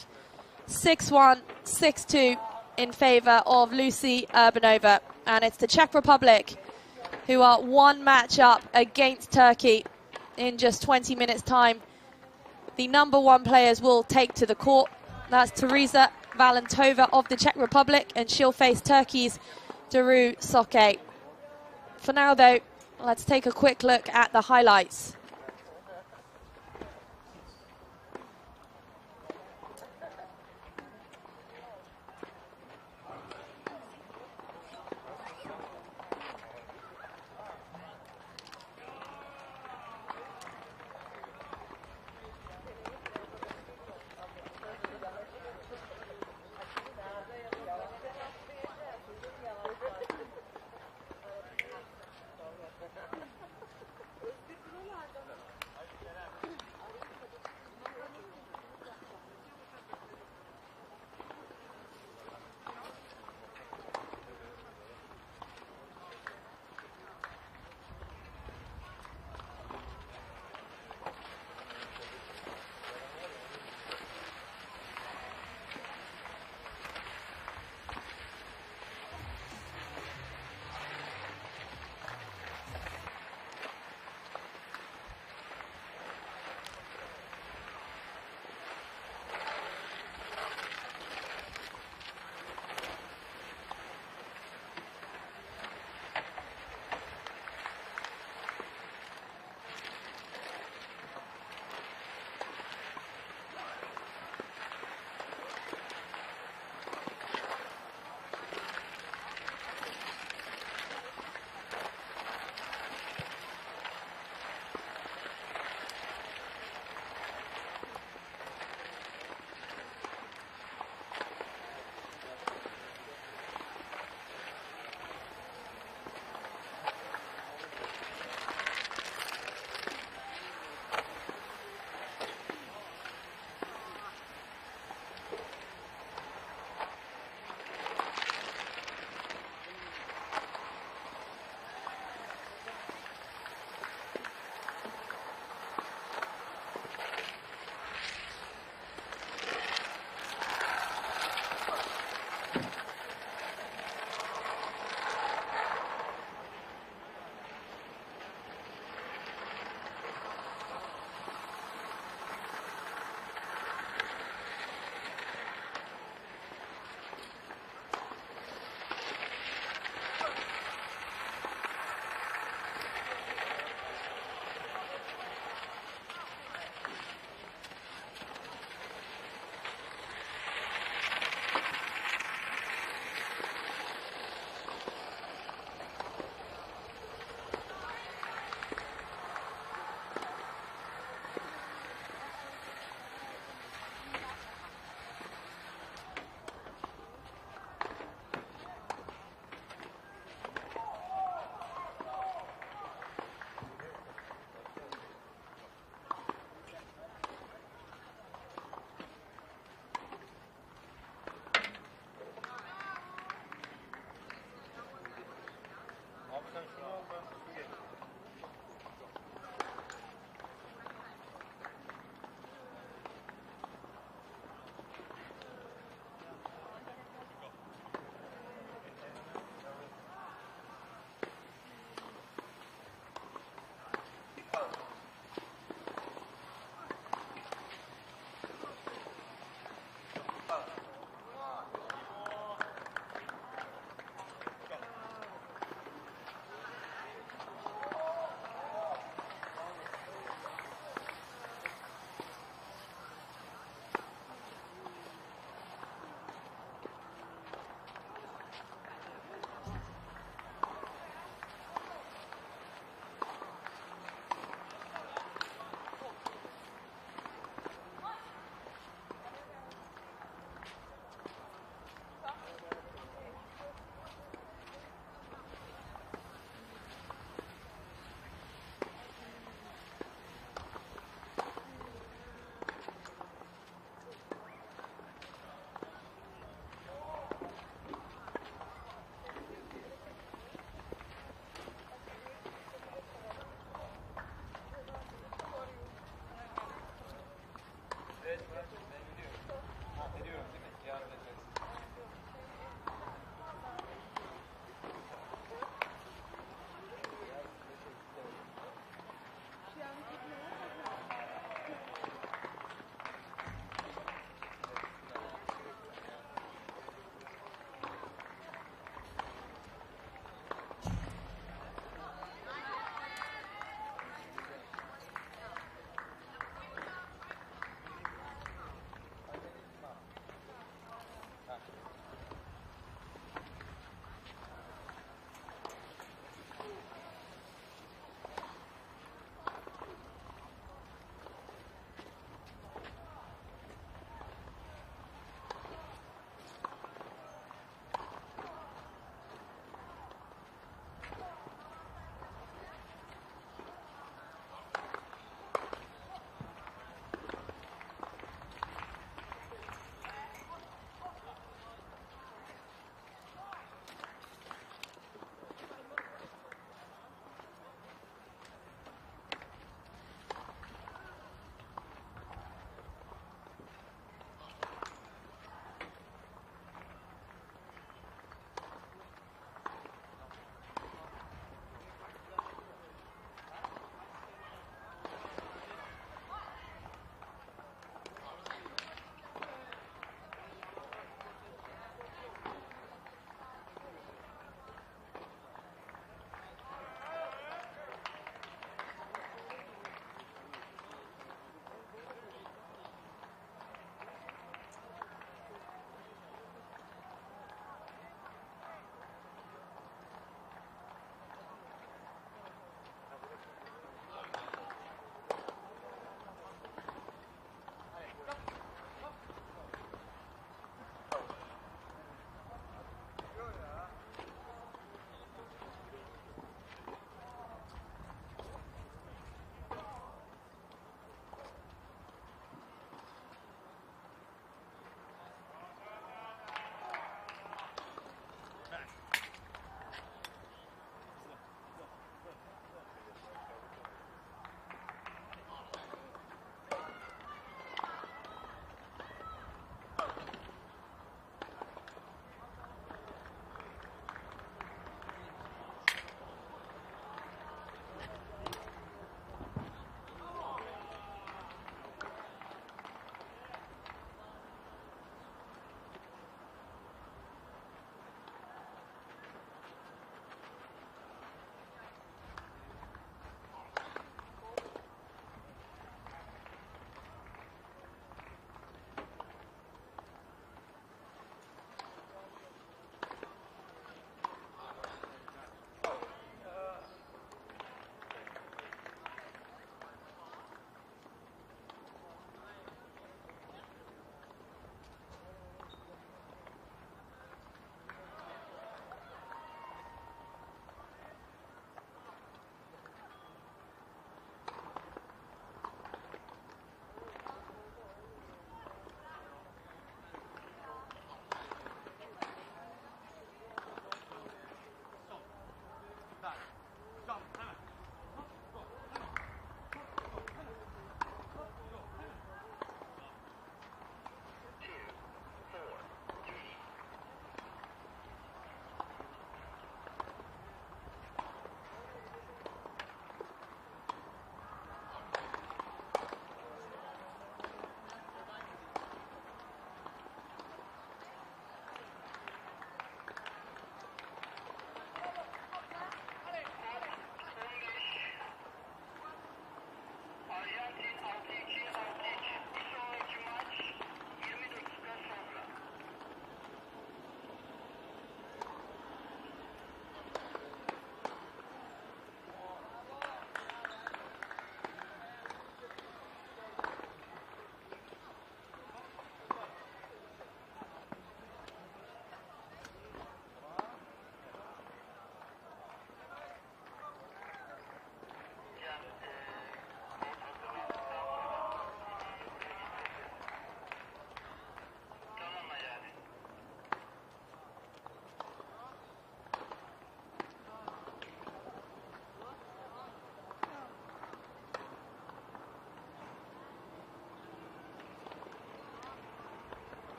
6-1, 6-2 in favour of Lucie Urbanova. And it's the Czech Republic who are 1 match up against Turkey in just 20 minutes' time. The #1 players will take to the court. That's Teresa Valentova of the Czech Republic, and she'll face Turkey's Duru Soke. For now, though, let's take a quick look at the highlights.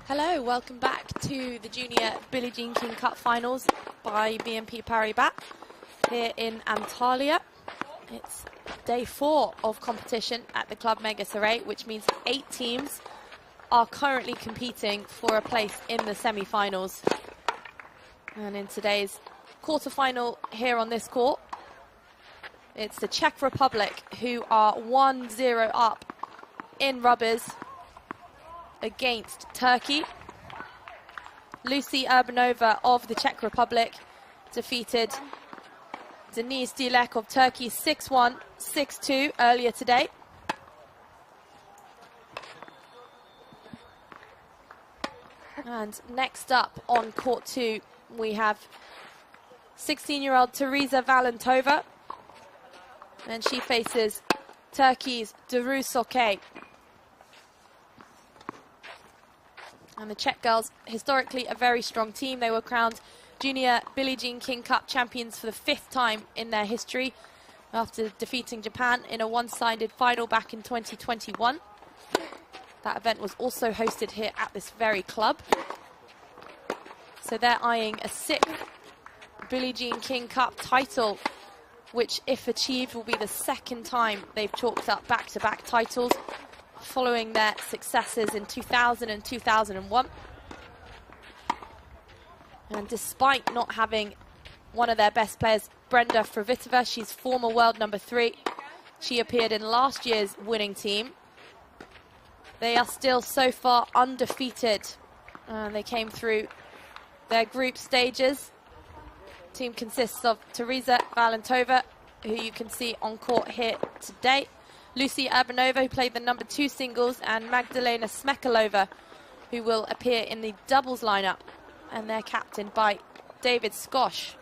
Hello, welcome back to the Junior Billie Jean King Cup Finals by BNP Paribas here in Antalya. It's day 4 of competition at the Club Mega Surrey, which means 8 teams are currently competing for a place in the semi-finals. And in today's quarter-final here on this court, it's the Czech Republic who are 1-0 up in rubbers against Turkey. Lucy Urbanova of the Czech Republic defeated Denise Dilek of Turkey 6-1, 6-2 earlier today. And next up on court 2, we have 16-year-old Teresa Valentova, and she faces Turkey's Duru Soke. And the Czech girls, historically a very strong team. They were crowned Junior Billie Jean King Cup champions for the 5th time in their history after defeating Japan in a one-sided final back in 2021. That event was also hosted here at this very club. So they're eyeing a 6th Billie Jean King Cup title, which, if achieved, will be the 2nd time they've chalked up back-to-back titles, following their successes in 2000 and 2001. And despite not having one of their best players, Brenda Fravitova, she's former world number 3. She appeared in last year's winning team. They are still so far undefeated. They came through their group stages. The team consists of Teresa Valentova, who you can see on court here today, Lucy Urbanova, who played the number 2 singles, and Magdalena Smekalova, who will appear in the doubles lineup, and they're captained by David Skosh.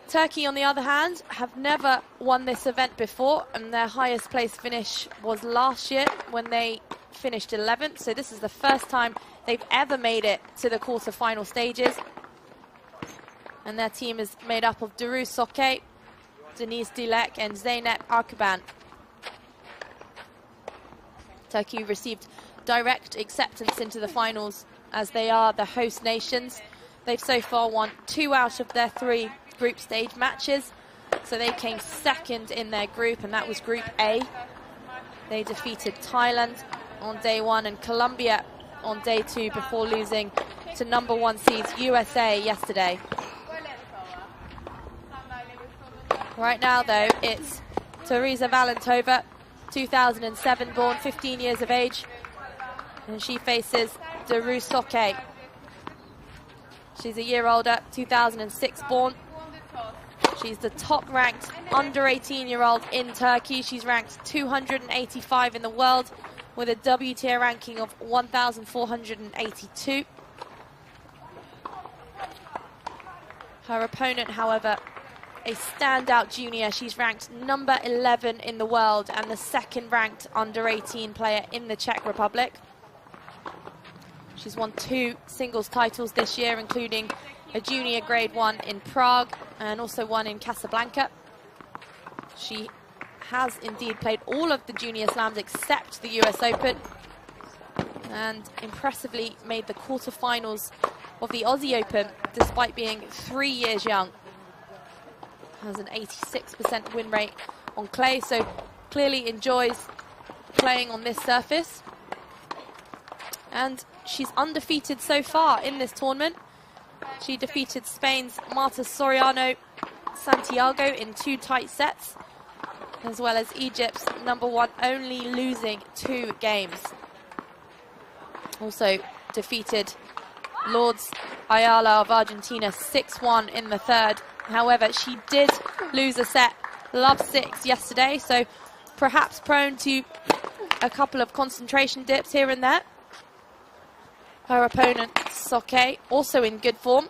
Turkey, on the other hand, have never won this event before, and their highest place finish was last year when they finished 11th. So this is the first time they've ever made it to the quarter-final stages. And their team is made up of Duru Soke, Denise Dilek and Zeynep Arkaban. Turkey received direct acceptance into the finals as they are the host nations. They've so far won 2 out of their 3 group stage matches, so they came 2nd in their group, and that was Group A. They defeated Thailand on day 1 and Colombia on day 2 before losing to number 1 seeds USA yesterday. Right now, though, it's Teresa Valentova, 2007 born, 15 years of age, and she faces Duru Soke. She's a year older, 2006 born. She's the top-ranked under 18-year-old in Turkey. She's ranked 285 in the world with a WTA ranking of 1,482. Her opponent, however, a standout junior. She's ranked number 11 in the world and the 2nd-ranked under 18 player in the Czech Republic. She's won 2 singles titles this year, including a junior grade 1 in Prague and also one in Casablanca. She has indeed played all of the junior slams except the US Open, and impressively made the quarterfinals of the Aussie Open despite being 3 years young. Has an 86% win rate on clay, so clearly enjoys playing on this surface. And she's undefeated so far in this tournament. She defeated Spain's Marta Soriano Santiago in 2 tight sets, as well as Egypt's number 1, only losing 2 games. Also defeated Lourdes Ayala of Argentina 6-1 in the 3rd. However, she did lose a set, love 6 yesterday, so perhaps prone to a couple of concentration dips here and there. Her opponent, Soke, also in good form,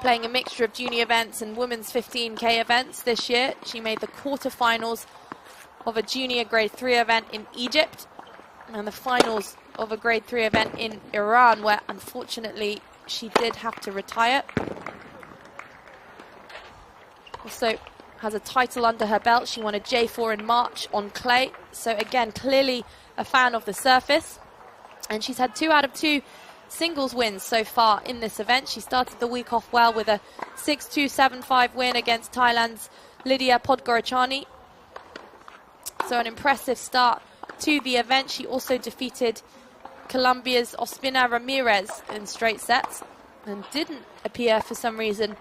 playing a mixture of junior events and women's 15K events this year. She made the quarterfinals of a junior grade 3 event in Egypt and the finals of a grade 3 event in Iran, where unfortunately she did have to retire. Also has a title under her belt. She won a J4 in March on clay. So again, clearly a fan of the surface. And she's had 2 out of 2 singles wins so far in this event. She started the week off well with a 6-2, 7-5 win against Thailand's Lydia Podgorachani. So an impressive start to the event. She also defeated Colombia's Ospina Ramirez in straight sets and didn't appear for some reason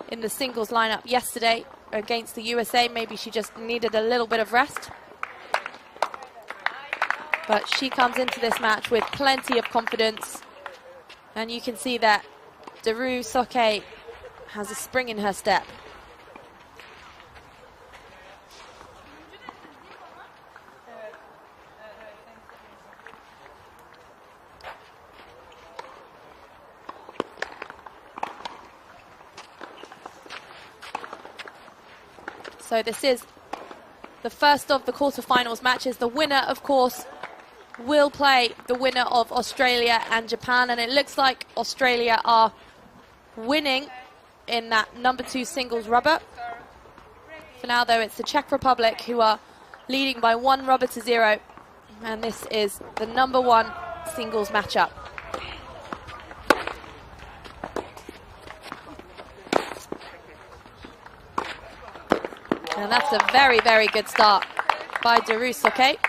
in the singles lineup yesterday against the USA. Maybe she just needed a little bit of rest. But she comes into this match with plenty of confidence. And you can see that Daru Soke has a spring in her step. So this is the first of the quarterfinals matches. The winner, of course, will play the winner of Australia and Japan, and it looks like Australia are winning in that number 2 singles rubber. For now, though, it's the Czech Republic who are leading by 1 rubber to 0, and this is the number 1 singles matchup. And that's a very, very good start by Daru Soke.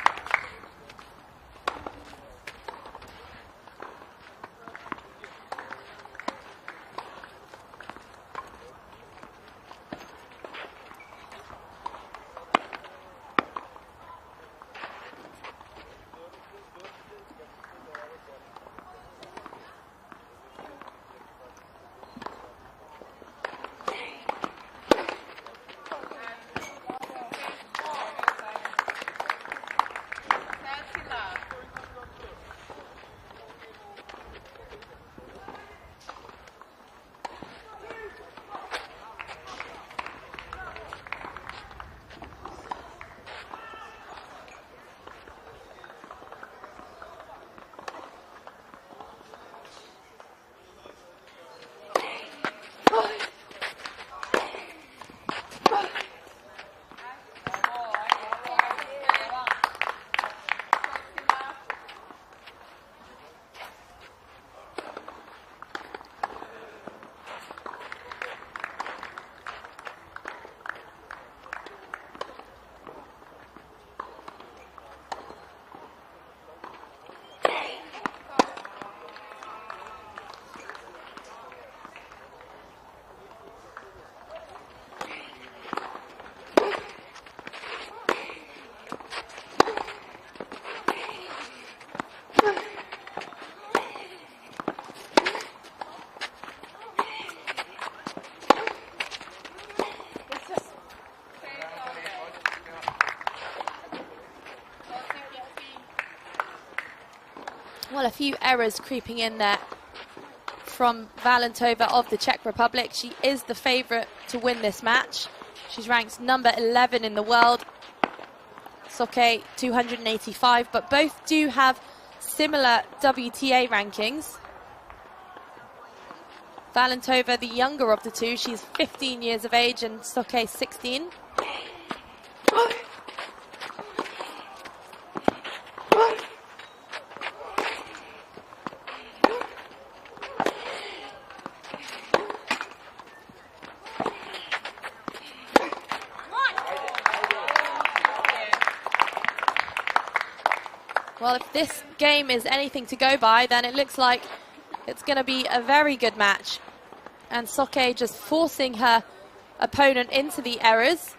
Well, a few errors creeping in there from Valentova of the Czech Republic. She is the favourite to win this match. She's ranked number 11 in the world. Soke 285, but both do have similar WTA rankings. Valentova, the younger of the two, she's 15 years of age, and Soke 16. Well, if this game is anything to go by, then it looks like it's going to be a very good match. And Soke just forcing her opponent into the errors.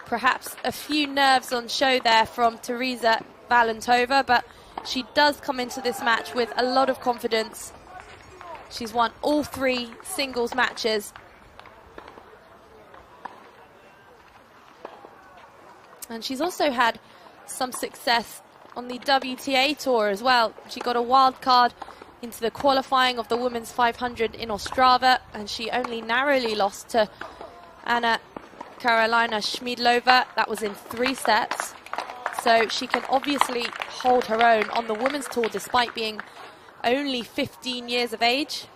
Perhaps a few nerves on show there from Teresa Valentova, but she does come into this match with a lot of confidence. She's won all 3 singles matches. And she's also had some success on the WTA tour as well. She got a wild card into the qualifying of the women's 500 in Ostrava, and she only narrowly lost to Anna Karolina Schmidlova. That was in 3 sets. So she can obviously hold her own on the women's tour despite being only 15 years of age.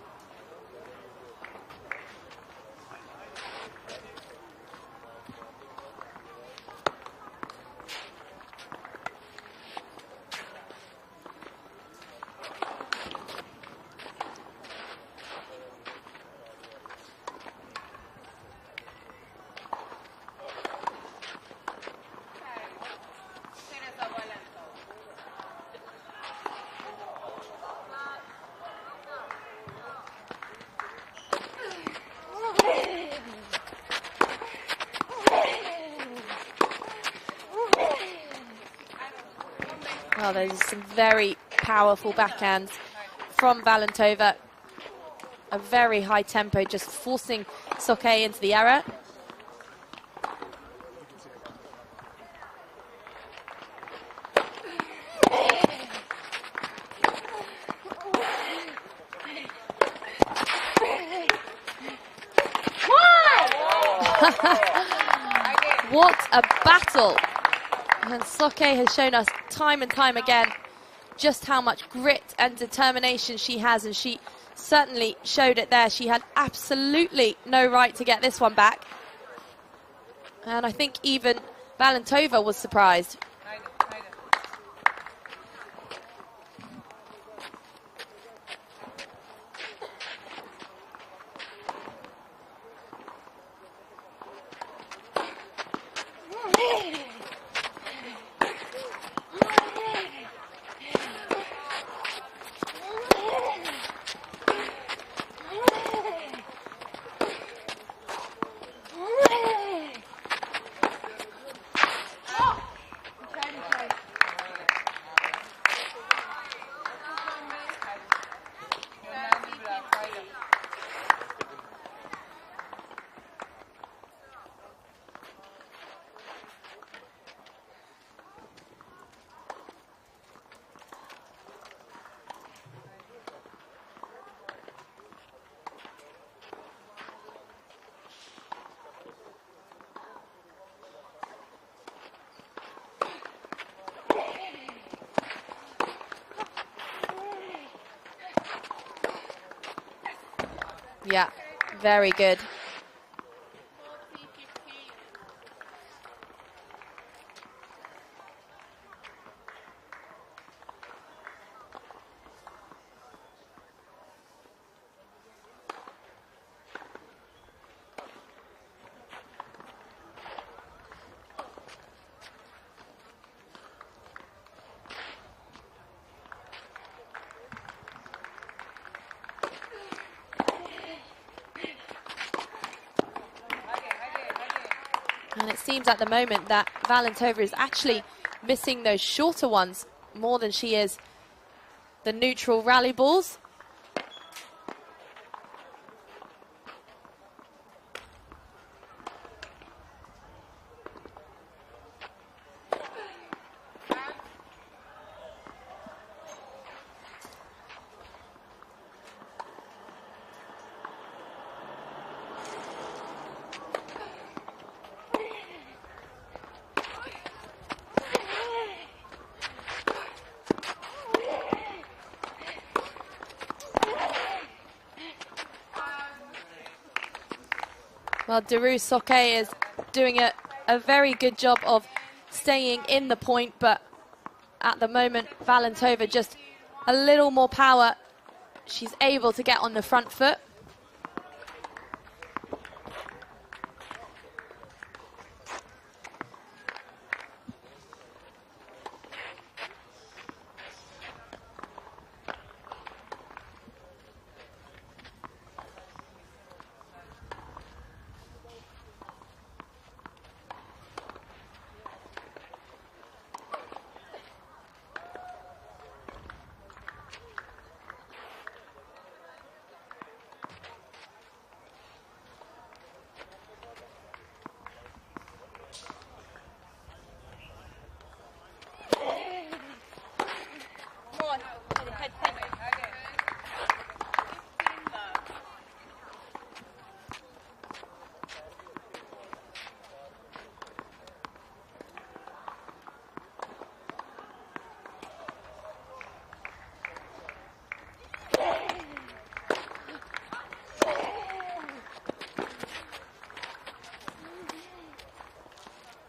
Oh, there's some very powerful backhands from Valentova. A very high tempo, just forcing Soke into the error. What a battle. And Soke has shown us time and time again just how much grit and determination she has, and she certainly showed it there. She had absolutely no right to get this one back. And I think even Valentova was surprised. Yeah, very good. And it seems at the moment that Valentova is actually missing those shorter ones more than she is the neutral rally balls. Well, Daru Soke is doing a very good job of staying in the point, but at the moment, Valentova just a little more power. She's able to get on the front foot.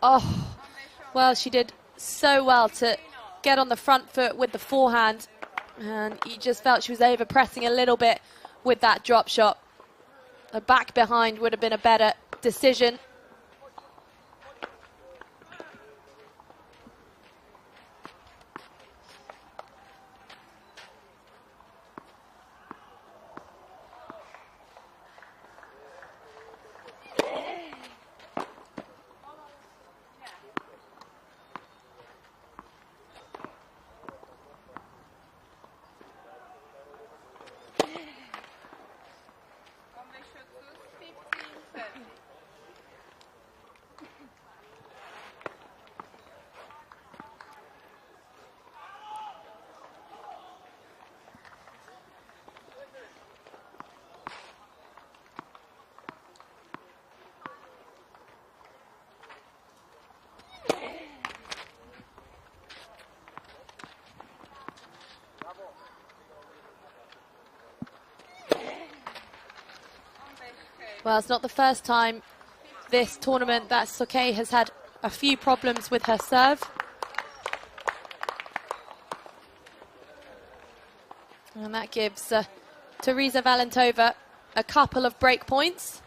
Oh, well, she did so well to get on the front foot with the forehand, and you just felt she was over-pressing a little bit with that drop shot. A back behind would have been a better decision. Well, it's not the first time this tournament that Soke has had a few problems with her serve. And that gives Teresa Valentova a couple of break points.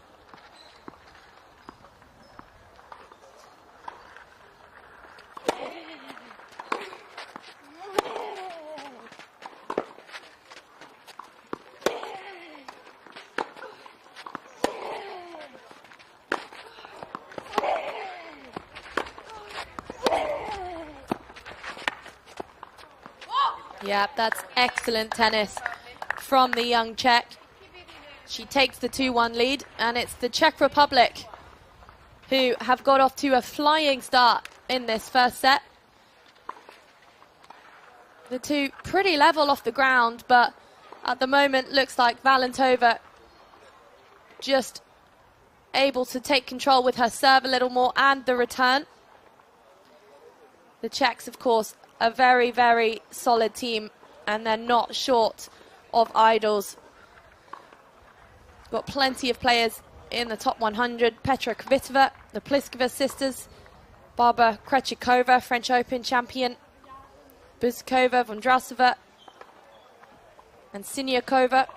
Yeah, that's excellent tennis from the young Czech. She takes the 2-1 lead, and it's the Czech Republic who have got off to a flying start in this first set. The two pretty level off the ground, but at the moment looks like Valentova just able to take control with her serve a little more and the return. The Czechs, of course, a very, very solid team, and they're not short of idols. Got plenty of players in the top 100. Petra Kvitova, the Pliskova sisters, Barbara Krejcikova, French Open champion, Buzkova, Vondrasova, and Siniakova.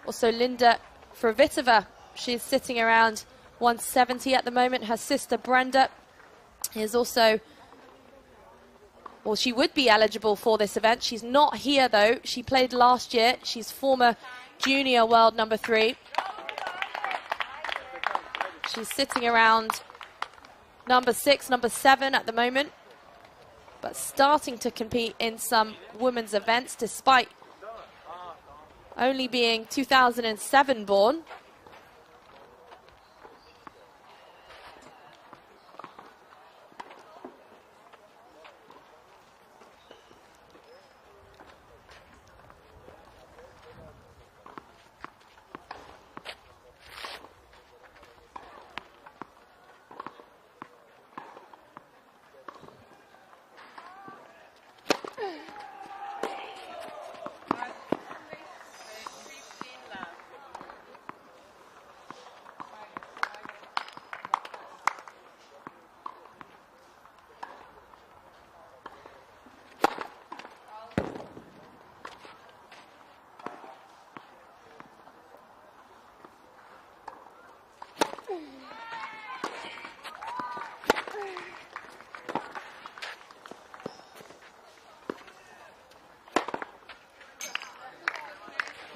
Also Linda Frovitova, she's sitting around 170 at the moment. Her sister Brenda is also, well, she would be eligible for this event. She's not here though. She played last year. She's former junior world number 3. She's sitting around number 6, number 7 at the moment, but starting to compete in some women's events despite only being 2007 born.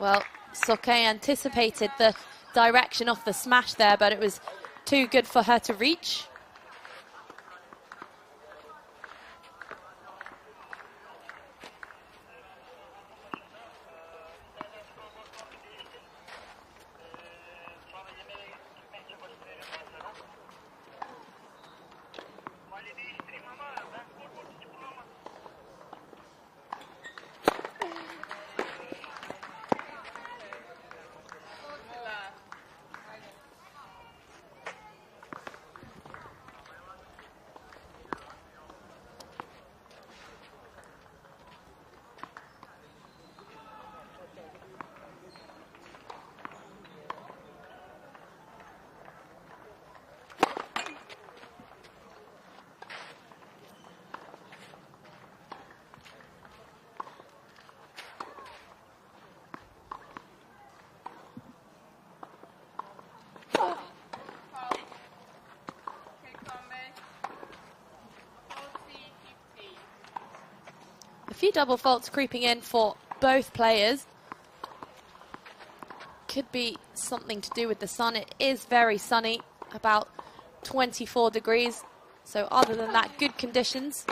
Well, Soke anticipated the direction of the smash there, but it was too good for her to reach. A few double faults creeping in for both players. Could be something to do with the sun. It is very sunny, about 24 degrees. So other than that, good conditions.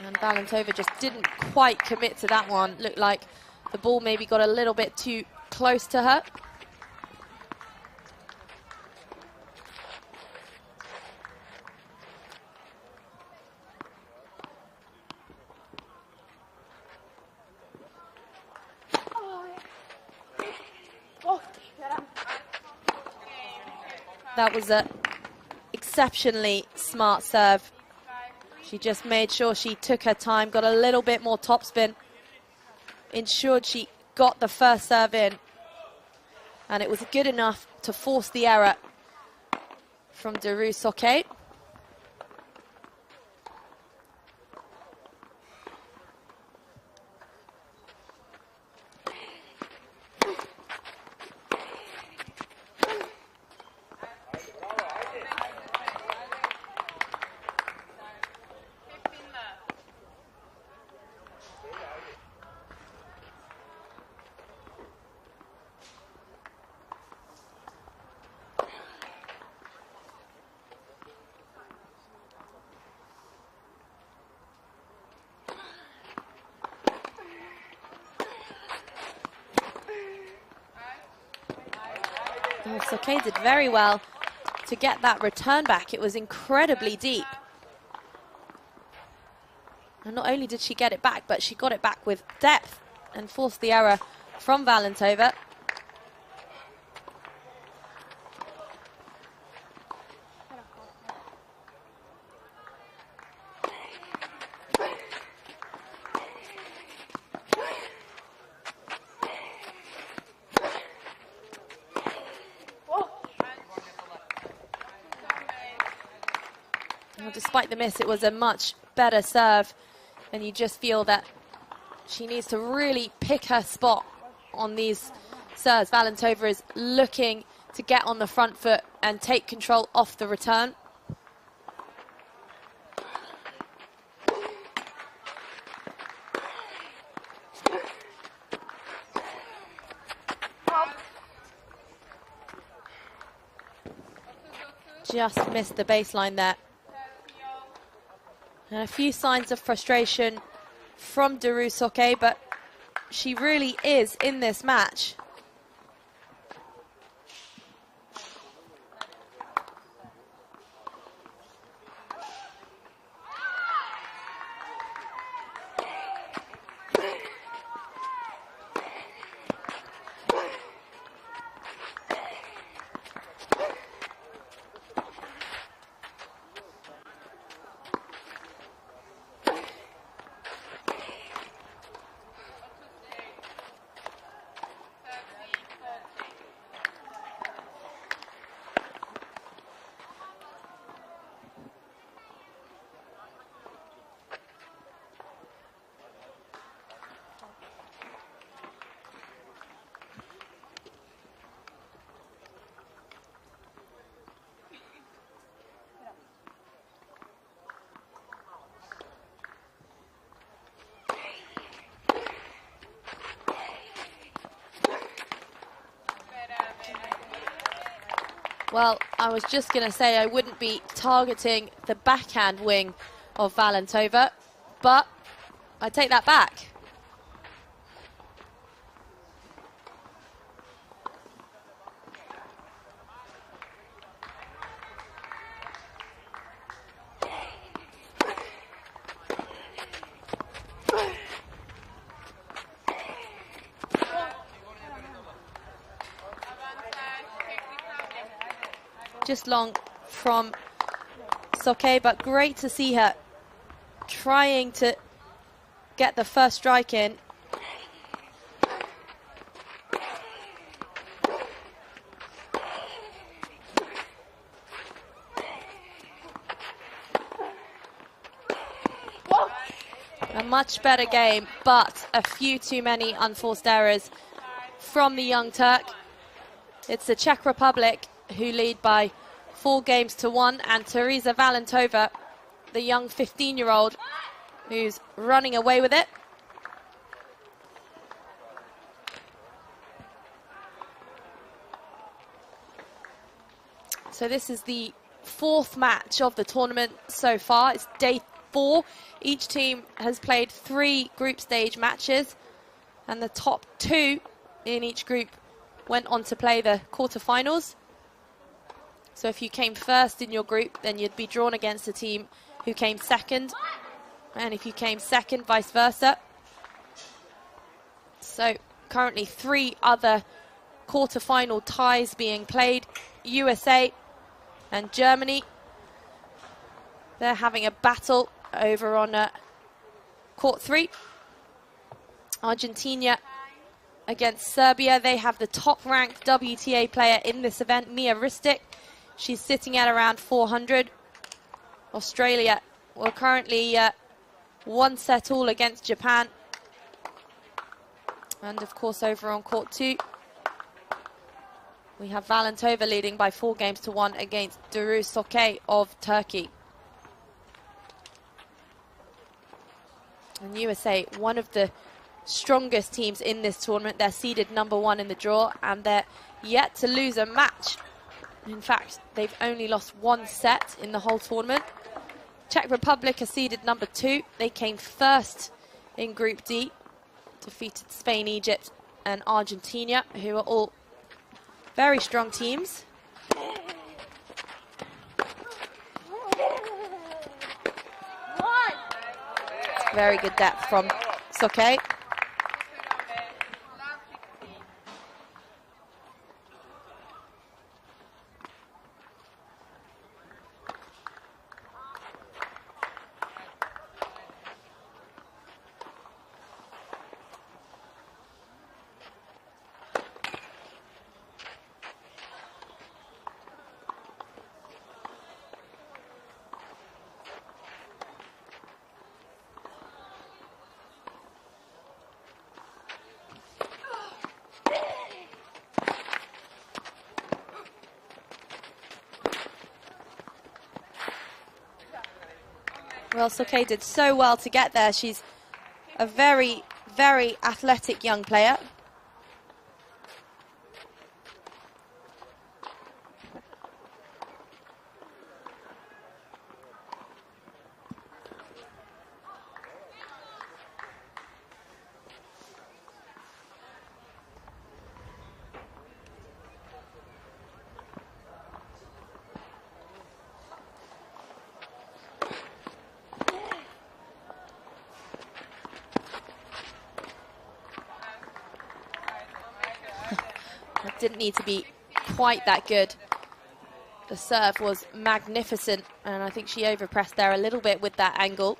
And Valentova just didn't quite commit to that one. Looked like the ball maybe got a little bit too close to her. That was an exceptionally smart serve. She just made sure she took her time, got a little bit more topspin. ensured she got the first serve in. And it was good enough to force the error from Daru Soke. Oh, Soke did very well to get that return back. It was incredibly deep. And not only did she get it back, but she got it back with depth and forced the error from Valentova. Despite the miss, it was a much better serve, and you just feel that she needs to really pick her spot on these serves. Valentova is looking to get on the front foot and take control off the return. Just missed the baseline there. And a few signs of frustration from Daru Soke, but she really is in this match. Well, I was just going to say I wouldn't be targeting the backhand wing of Valentova, but I take that back. Just long from Soke, but great to see her trying to get the first strike in. A much better game, but a few too many unforced errors from the young Turk. It's the Czech Republic who lead by 4-1, and Teresa Valentova, the young 15-year-old, who's running away with it. So this is the 4th match of the tournament so far. It's day 4. Each team has played 3 group stage matches, and the top 2 in each group went on to play the quarterfinals. So if you came first in your group, then you'd be drawn against a team who came second. And if you came second, vice versa. So currently 3 other quarterfinal ties being played. USA and Germany. They're having a battle over on court 3. Argentina against Serbia. They have the top-ranked WTA player in this event, Mia Ristic. She's sitting at around 400. Australia, well, currently 1 set all against Japan. And of course, over on court 2, we have Valentova leading by 4 games to 1 against Duru Soke of Turkey. And USA, one of the strongest teams in this tournament. They're seeded #1 in the draw, and they're yet to lose a match. In fact, they've only lost 1 set in the whole tournament. Czech Republic are seeded #2. They came first in Group D, defeated Spain, Egypt, and Argentina, who are all very strong teams. Very good depth from Soke. Well, Soke did so well to get there. She's a very, very athletic young player. It didn't need to be quite that good. The serve was magnificent, and I think she overpressed there a little bit with that angle.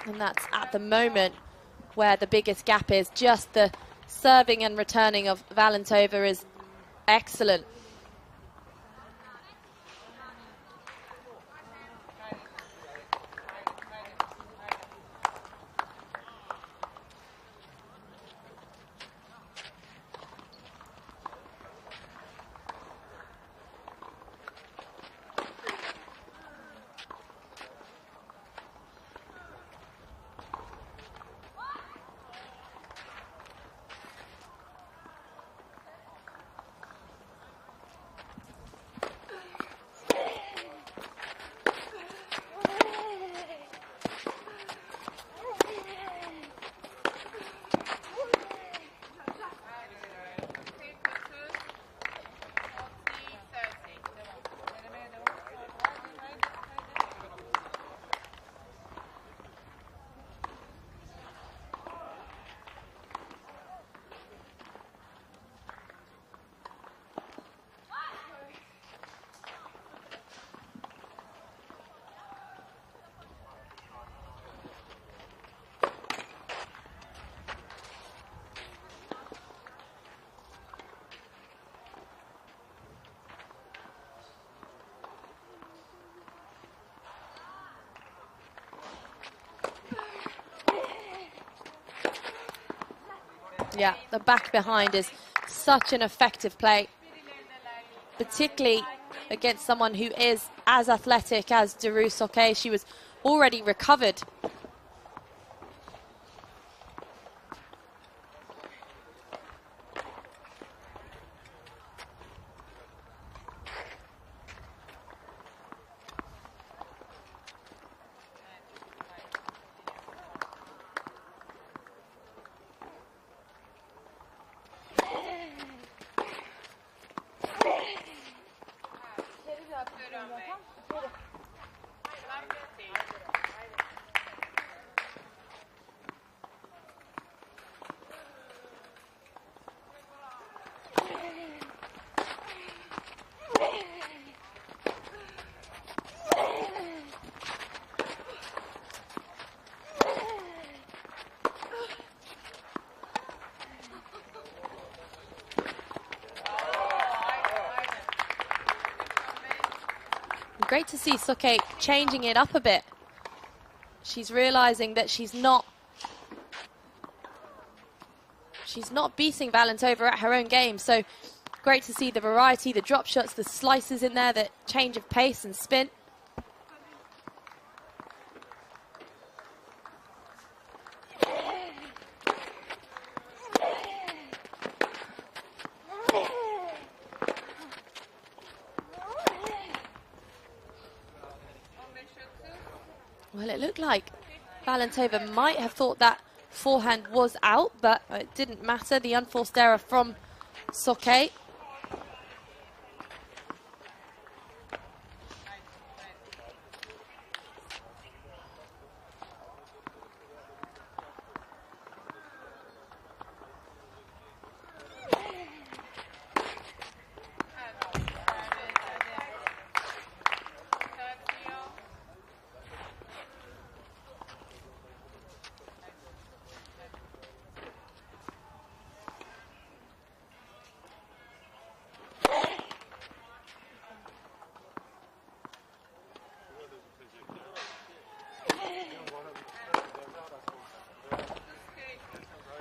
And that's at the moment where the biggest gap is. Just the serving and returning of Valentova is excellent. Yeah, the back behind is such an effective play, particularly against someone who is as athletic as Duru Soke. She was already recovered. Great to see Soke changing it up a bit. She's realizing that she's not beating Valentova at her own game. So great to see the variety, the drop shots, the slices in there, the change of pace and spin. Well, it looked like Valentova might have thought that forehand was out, but it didn't matter. The unforced error from Soke.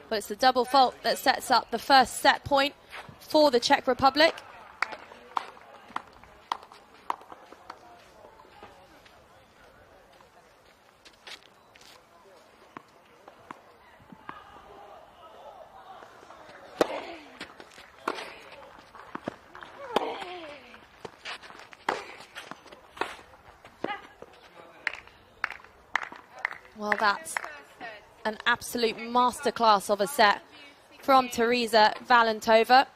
But it's the double fault that sets up the first set point for the Czech Republic. Well, that's an absolute masterclass of a set from Teresa Valentova.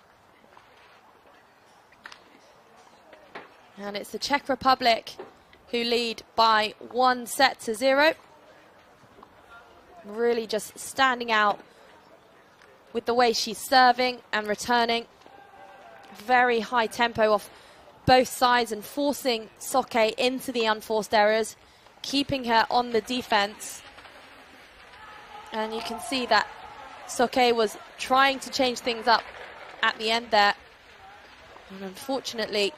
And it's the Czech Republic who lead by 1-0. Really just standing out with the way she's serving and returning. Very high tempo off both sides and forcing Soke into the unforced errors, keeping her on the defense. And you can see that Soke was trying to change things up at the end there. And unfortunately,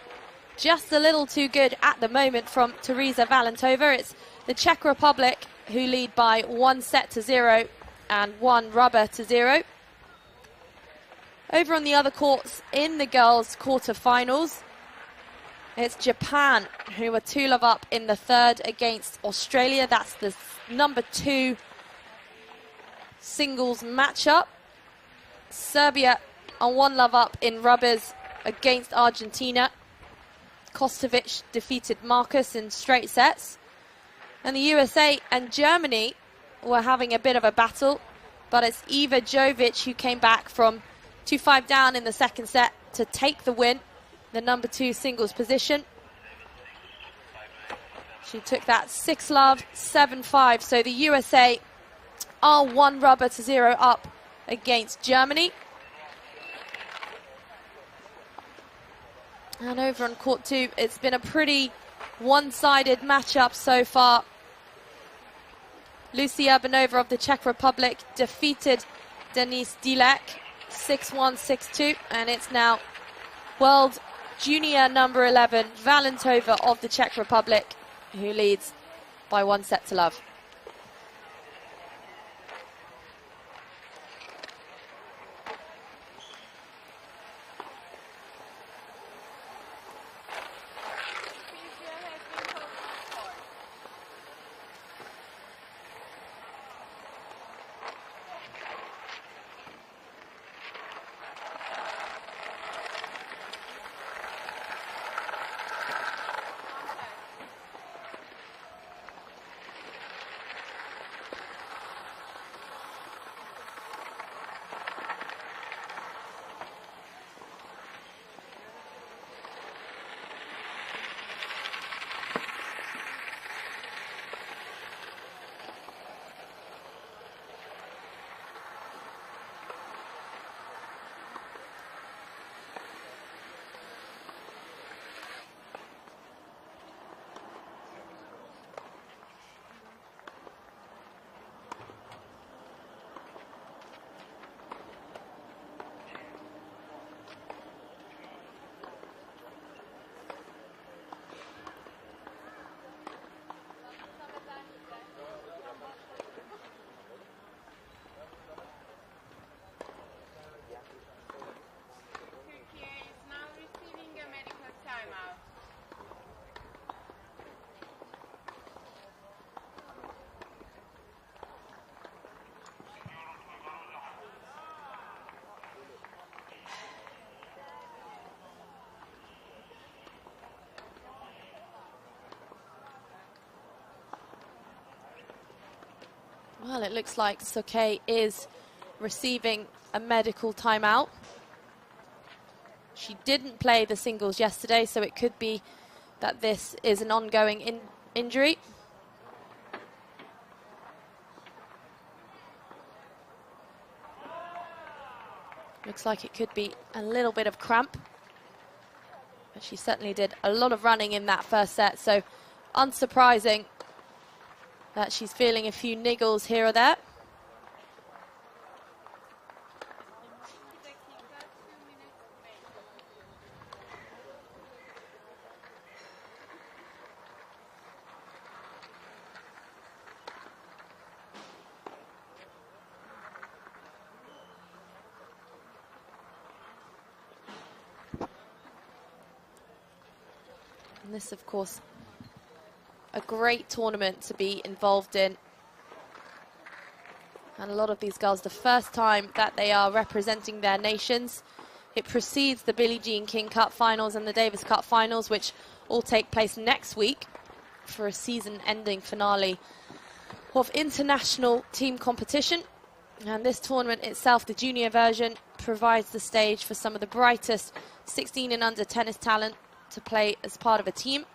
just a little too good at the moment from Teresa Valentova. It's the Czech Republic who lead by 1-0 and 1-0. Over on the other courts in the girls' quarterfinals, it's Japan who are 2-love up in the third against Australia. That's the number 2 singles matchup. Serbia are 1-love up in rubbers against Argentina. Kostovic defeated Marcus in straight sets. And the USA and Germany were having a bit of a battle, but it's Eva Jovic who came back from 2-5 down in the second set to take the win, the number 2 singles position. She took that 6-love, 7-5. So the USA are 1-0 up against Germany. And over on court 2, it's been a pretty one-sided matchup so far. Lucia Urbanova of the Czech Republic defeated Denise Dilek 6-1, 6-2, and it's now world junior number 11 Valentova of the Czech Republic who leads by 1-0. Well, it looks like Soke is receiving a medical timeout. She didn't play the singles yesterday, so it could be that this is an ongoing injury. Looks like it could be a little bit of cramp. But she certainly did a lot of running in that first set, so unsurprising that she's feeling a few niggles here or there. And this, of course, a great tournament to be involved in. And a lot of these girls, the first time that they are representing their nations. It precedes the Billie Jean King Cup finals and the Davis Cup finals, which all take place next week for a season-ending finale of international team competition. And this tournament itself, the junior version, provides the stage for some of the brightest 16 and under tennis talent to play as part of a team,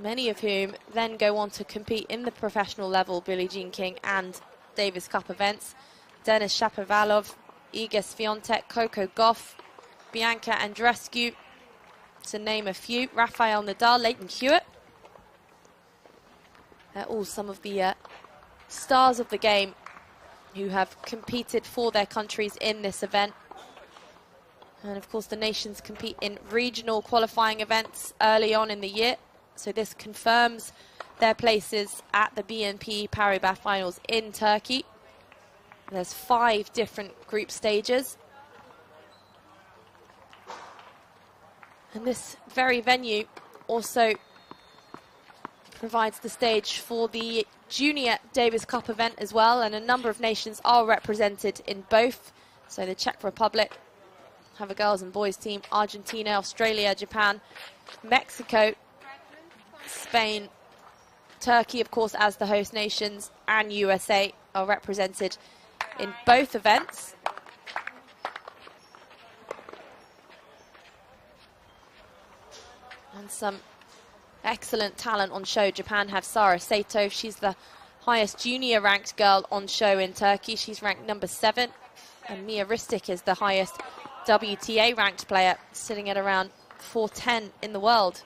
many of whom then go on to compete in the professional level Billie Jean King and Davis Cup events. Denis Shapovalov, Iga Swiatek, Coco Gauff, Bianca Andreescu, to name a few. Rafael Nadal, Leighton Hewitt. They're all some of the stars of the game who have competed for their countries in this event. And of course the nations compete in regional qualifying events early on in the year. So this confirms their places at the BNP Paribas finals in Turkey. There's 5 different group stages. And this very venue also provides the stage for the Junior Davis Cup event as well, and a number of nations are represented in both. So the Czech Republic have a girls and boys team, Argentina, Australia, Japan, Mexico, Spain, Turkey, of course, as the host nations, and USA are represented in both events. And some excellent talent on show. Japan have Sara Sato. She's the highest junior ranked girl on show in Turkey. She's ranked number 7. And Mia Ristic is the highest WTA ranked player, sitting at around 410 in the world.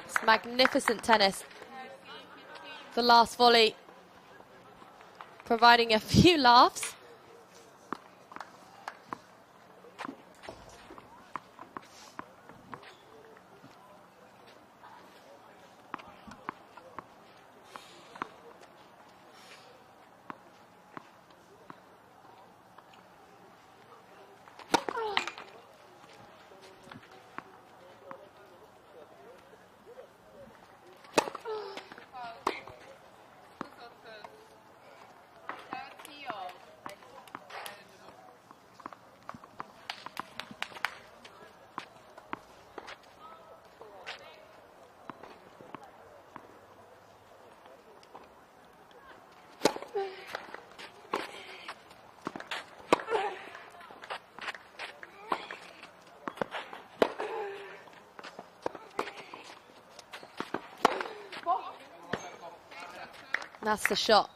It's magnificent tennis. The last volley providing a few laughs. That's the shot.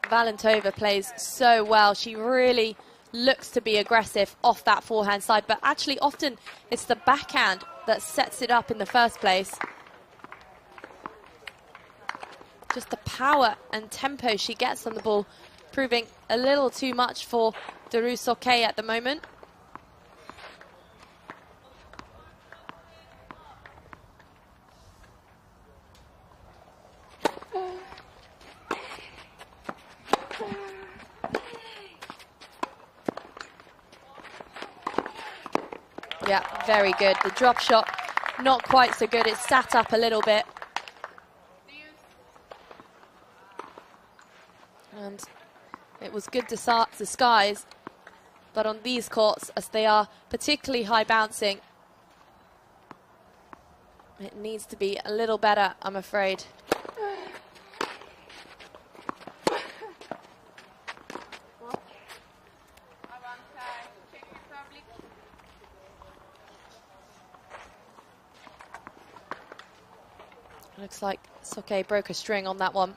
Valentova plays so well. She really looks to be aggressive off that forehand side, but actually often it's the backhand that sets it up in the first place. Just the power and tempo she gets on the ball, proving a little too much for Derousoke at the moment. Yeah, very good. The drop shot, not quite so good. It sat up a little bit. And it was good disguise, but on these courts, as they are particularly high bouncing, it needs to be a little better, I'm afraid. Looks like Soke broke a string on that one.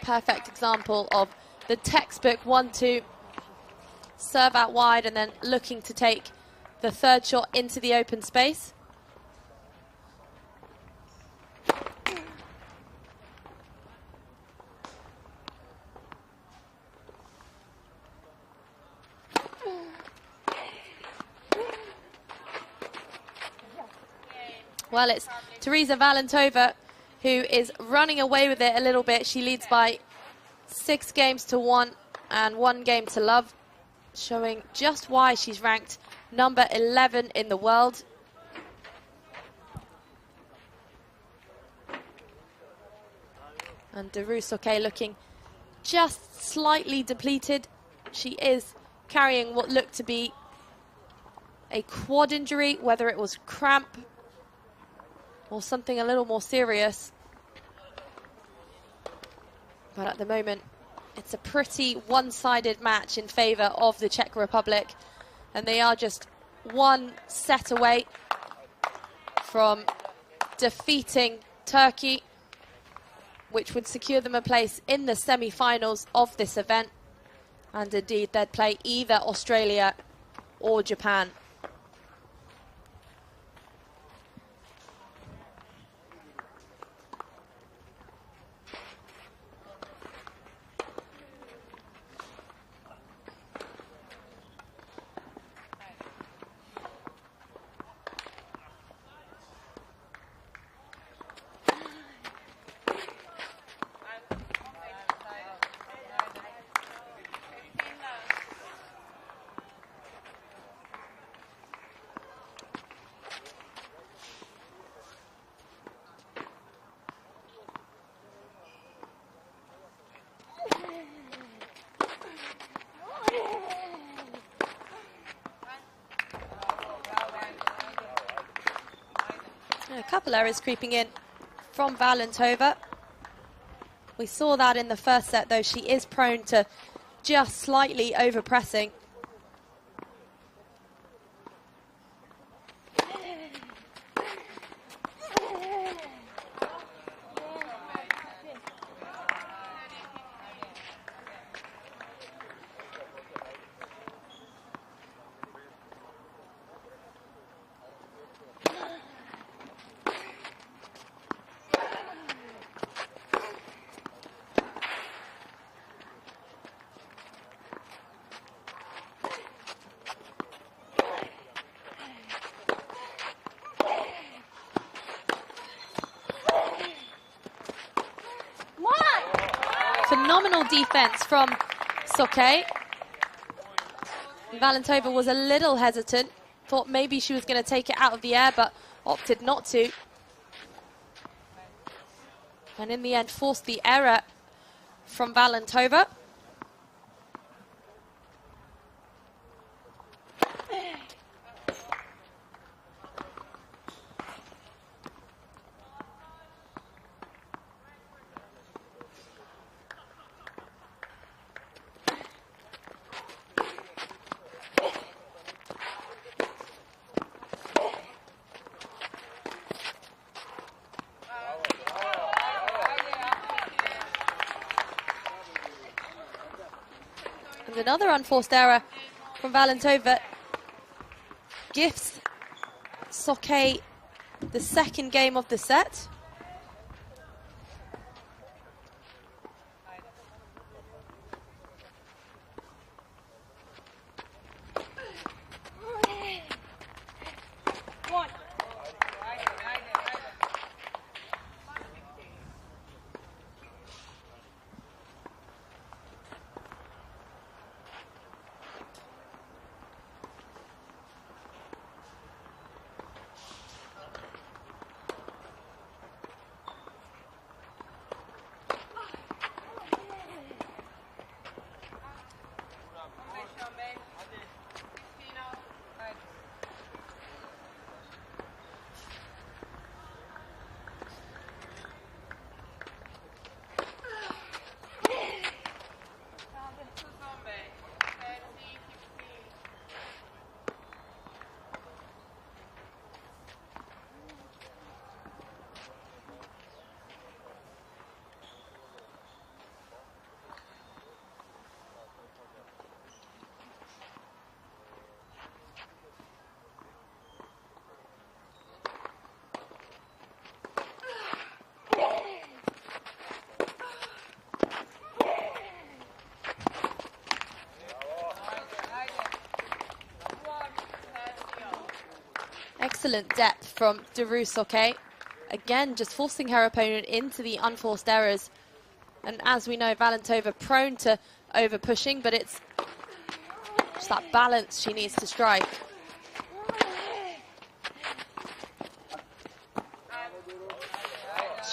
Perfect example of the textbook 1-2 serve out wide and then looking to take the third shot into the open space. Well, it's Teresa Valentova who is running away with it a little bit. She leads by 6 games to 1 and 1 game to love, showing just why she's ranked number 11 in the world. And Derousoke looking just slightly depleted. She is carrying what looked to be a quad injury, whether it was cramp or something a little more serious. But at the moment, it's a pretty one-sided match in favour of the Czech Republic. And they are just 1 set away from defeating Turkey, which would secure them a place in the semi-finals of this event. And indeed, they'd play either Australia or Japan. A couple errors creeping in from Valentova. We saw that in the first set, though. She is prone to just slightly over-pressing. phenomenal defense from Soke. Valentova was a little hesitant, thought maybe she was going to take it out of the air, but opted not to. And in the end, forced the error from Valentova. And another unforced error from Valentova gifts Soke the second game of the set. Excellent depth from Daru Soke. Again, just forcing her opponent into the unforced errors. And as we know, Valentova prone to over pushing, but it's just that balance she needs to strike.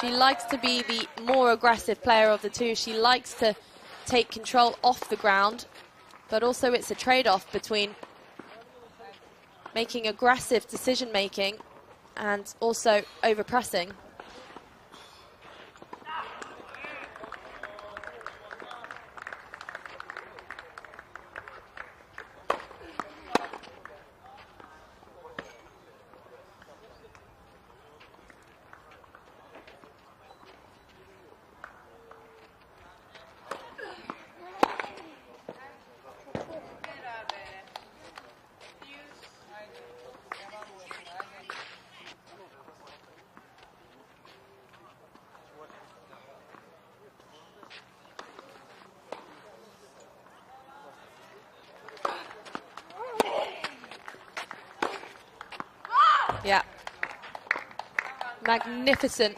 She likes to be the more aggressive player of the two. She likes to take control off the ground, but also it's a trade-off between making aggressive decision-making and also over-pressing. Yeah, magnificent.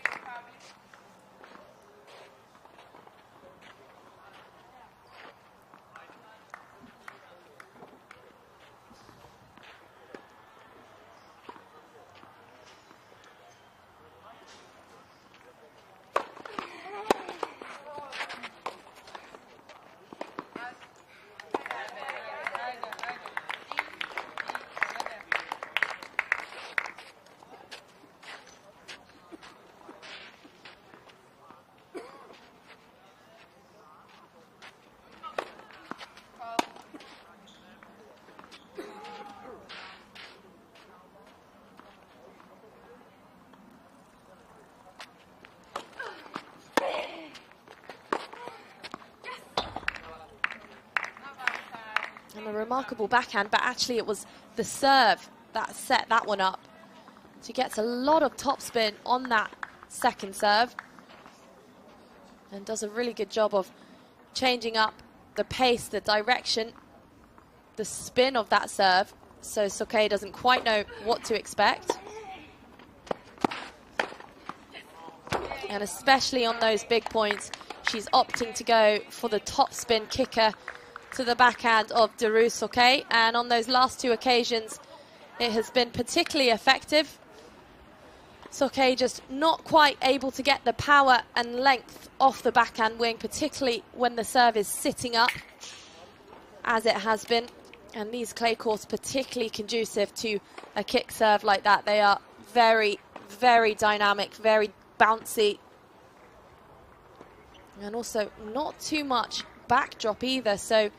And a remarkable backhand, but actually it was the serve that set that one up. She gets a lot of topspin on that second serve and does a really good job of changing up the pace, the direction, the spin of that serve, so Soke doesn't quite know what to expect. And especially on those big points, she's opting to go for the top spin kicker to the backhand of Daru Soke, and on those last two occasions it has been particularly effective. Soke just not quite able to get the power and length off the backhand wing, particularly when the serve is sitting up, as it has been. And these clay courts particularly conducive to a kick serve like that. They are very, very dynamic, very bouncy. And also not too much backdrop either. So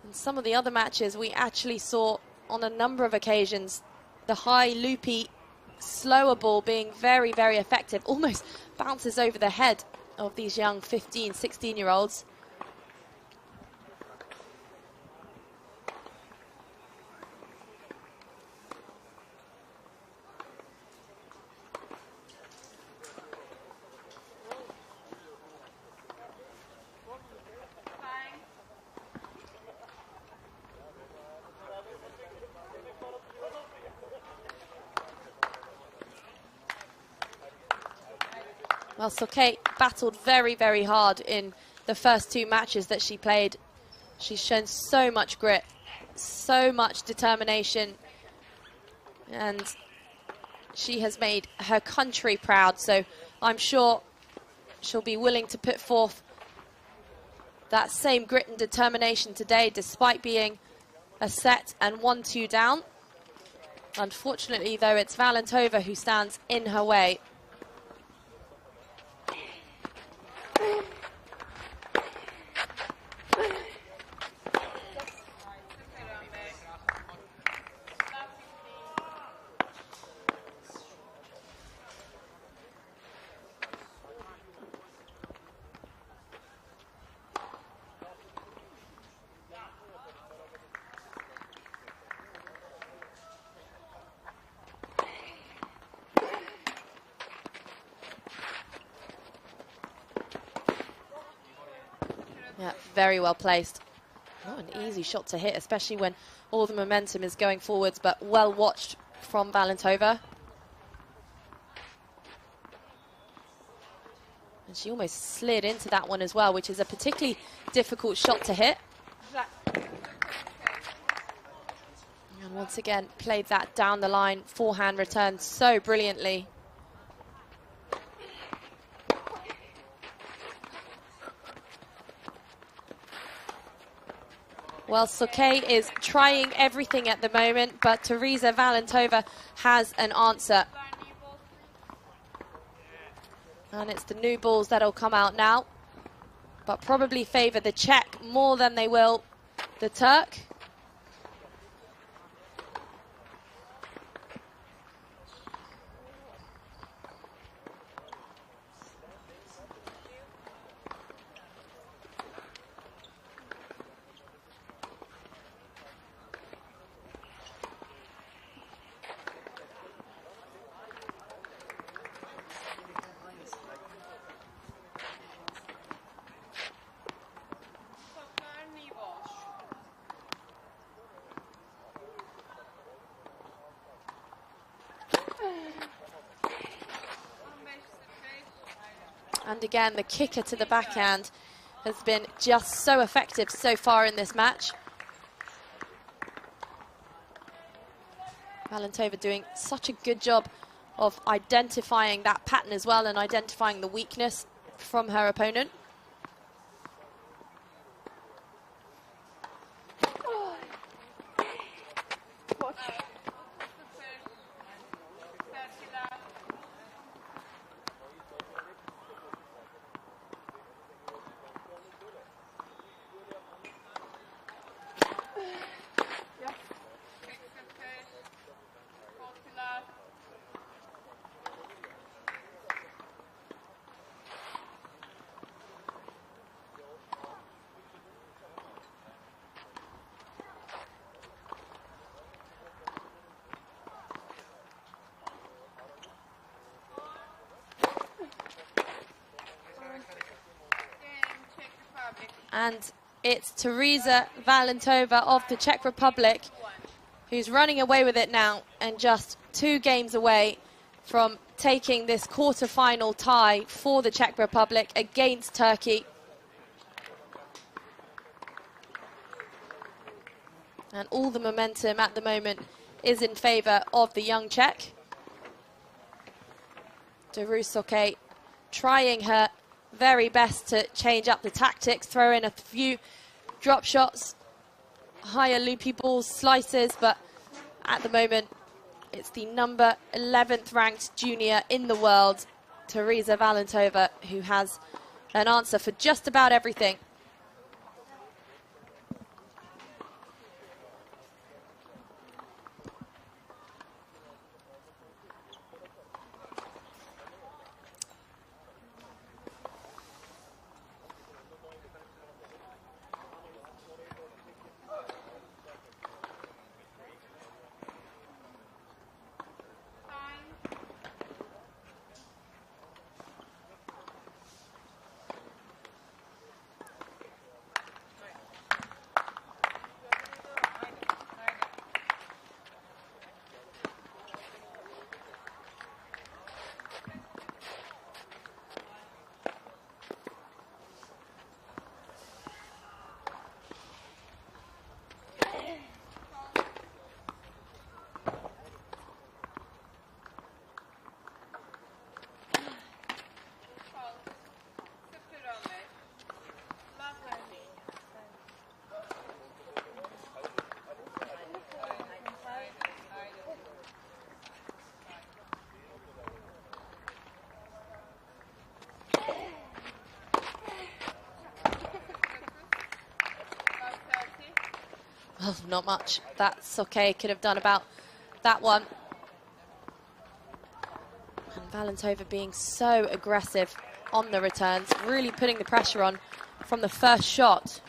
in some of the other matches, we actually saw on a number of occasions the high, loopy, slower ball being very, very effective. Almost bounces over the head of these young 15, 16-year-olds. Well, Soke battled very, very hard in the first two matches that she played. She's shown so much grit, so much determination, and she has made her country proud. So I'm sure she'll be willing to put forth that same grit and determination today, despite being a set and 1-2 down. Unfortunately, though, it's Valentova who stands in her way. Yeah, very well placed. Not an easy shot to hit, especially when all the momentum is going forwards, but well watched from Valentova. And she almost slid into that one as well, which is a particularly difficult shot to hit. And once again, played that down the line, forehand return so brilliantly. Well, Soke is trying everything at the moment, but Teresa Valentova has an answer. And it's the new balls that'll come out now, but probably favour the Czech more than they will the Turk. And again, the kicker to the backhand has been just so effective so far in this match. Valentova doing such a good job of identifying that pattern as well and identifying the weakness from her opponent. And it's Teresa Valentova of the Czech Republic who's running away with it now and just 2 games away from taking this quarter-final tie for the Czech Republic against Turkey. And all the momentum at the moment is in favour of the young Czech. Darusoke trying her very best to change up the tactics, throw in a few drop shots, higher loopy balls, slices, but at the moment it's the number 11th ranked junior in the world, Teresa Valentova, who has an answer for just about everything. Well, not much that's okay, could have done about that one. And Valentova being so aggressive on the returns, really putting the pressure on from the first shot.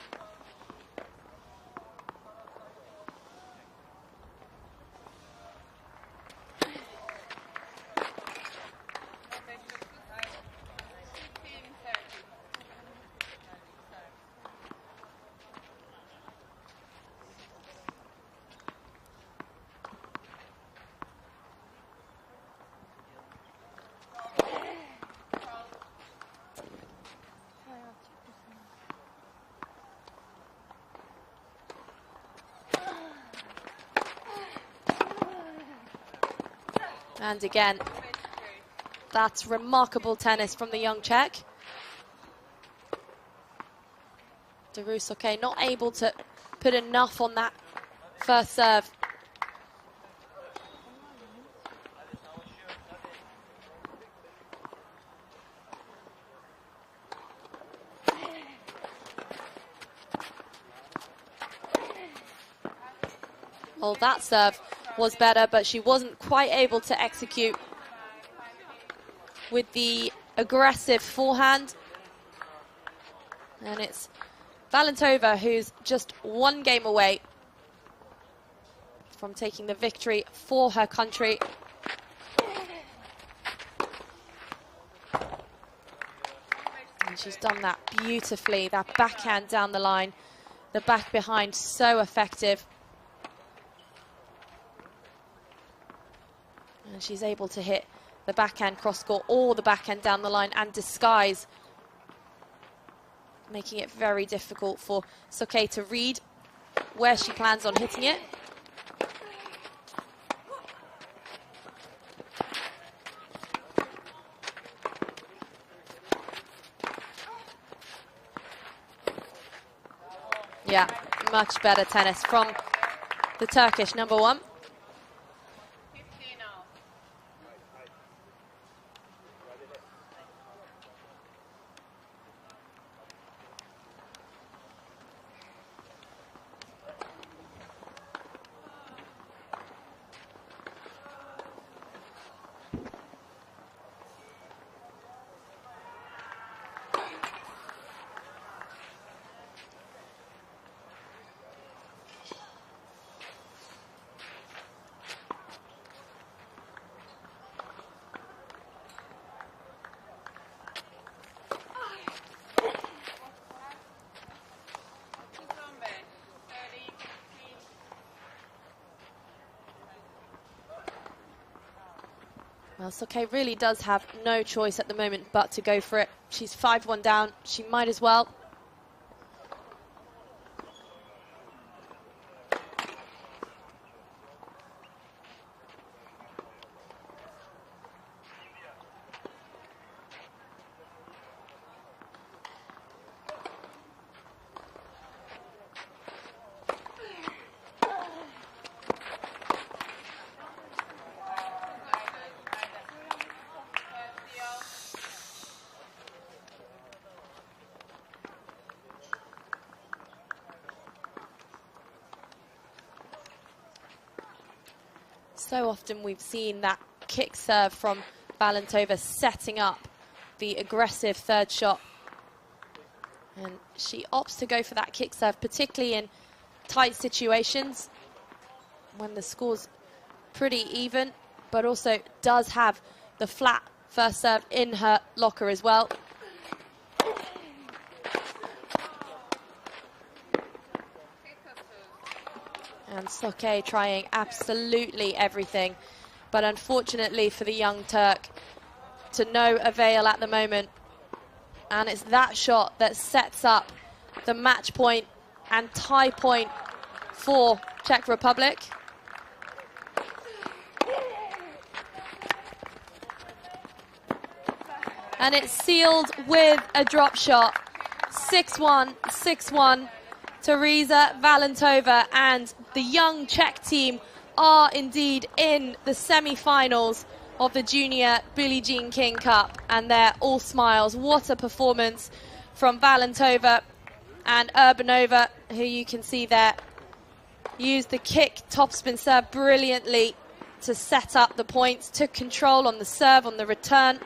And again, that's remarkable tennis from the young Czech. Darusoke not able to put enough on that first serve. Well, that serve was better, but she wasn't quite able to execute with the aggressive forehand. And it's Valentova who's just one game away from taking the victory for her country. And she's done that beautifully, that backhand down the line, the back behind, so effective. And she's able to hit the backhand cross-court or the backhand down the line and disguise, making it very difficult for Soke to read where she plans on hitting it. Yeah, much better tennis from the Turkish number one. Well, Soke really does have no choice at the moment but to go for it. She's 5-1 down. She might as well. So often we've seen that kick serve from Valentova setting up the aggressive third shot. And she opts to go for that kick serve, particularly in tight situations when the score's pretty even, but also does have the flat first serve in her locker as well. And Soke trying absolutely everything, but unfortunately for the young Turk, to no avail at the moment. And it's that shot that sets up the match point and tie point for Czech Republic. And it's sealed with a drop shot. 6-1, 6-1. Teresa Valentova and the young Czech team are indeed in the semi-finals of the Junior Billie Jean King Cup, and they're all smiles. What a performance from Valentova, and Urbanova, who you can see there, used the kick topspin serve brilliantly to set up the points, took control on the serve, on the return,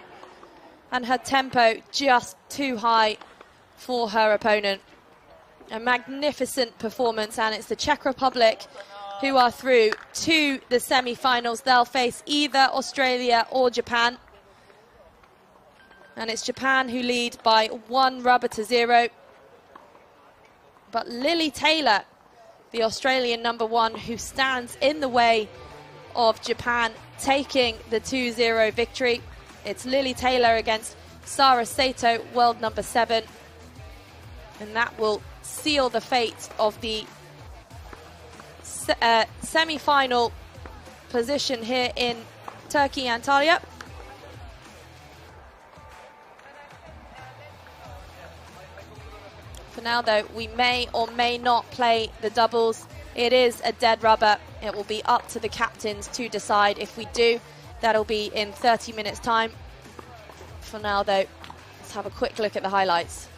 and her tempo just too high for her opponent. A magnificent performance, and it's the Czech Republic who are through to the semi-finals. They'll face either Australia or Japan. And it's Japan who lead by 1-0. But Lily Taylor, the Australian #1, who stands in the way of Japan taking the 2-0 victory. It's Lily Taylor against Sara Sato, world #7. And that will seal the fate of the semi-final position here in Turkey, Antalya. For now, though, we may or may not play the doubles. It is a dead rubber. It will be up to the captains to decide. If we do, that'll be in 30 minutes' time. For now, though, let's have a quick look at the highlights.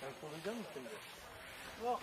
Sen soracak mısın şimdi? Yok.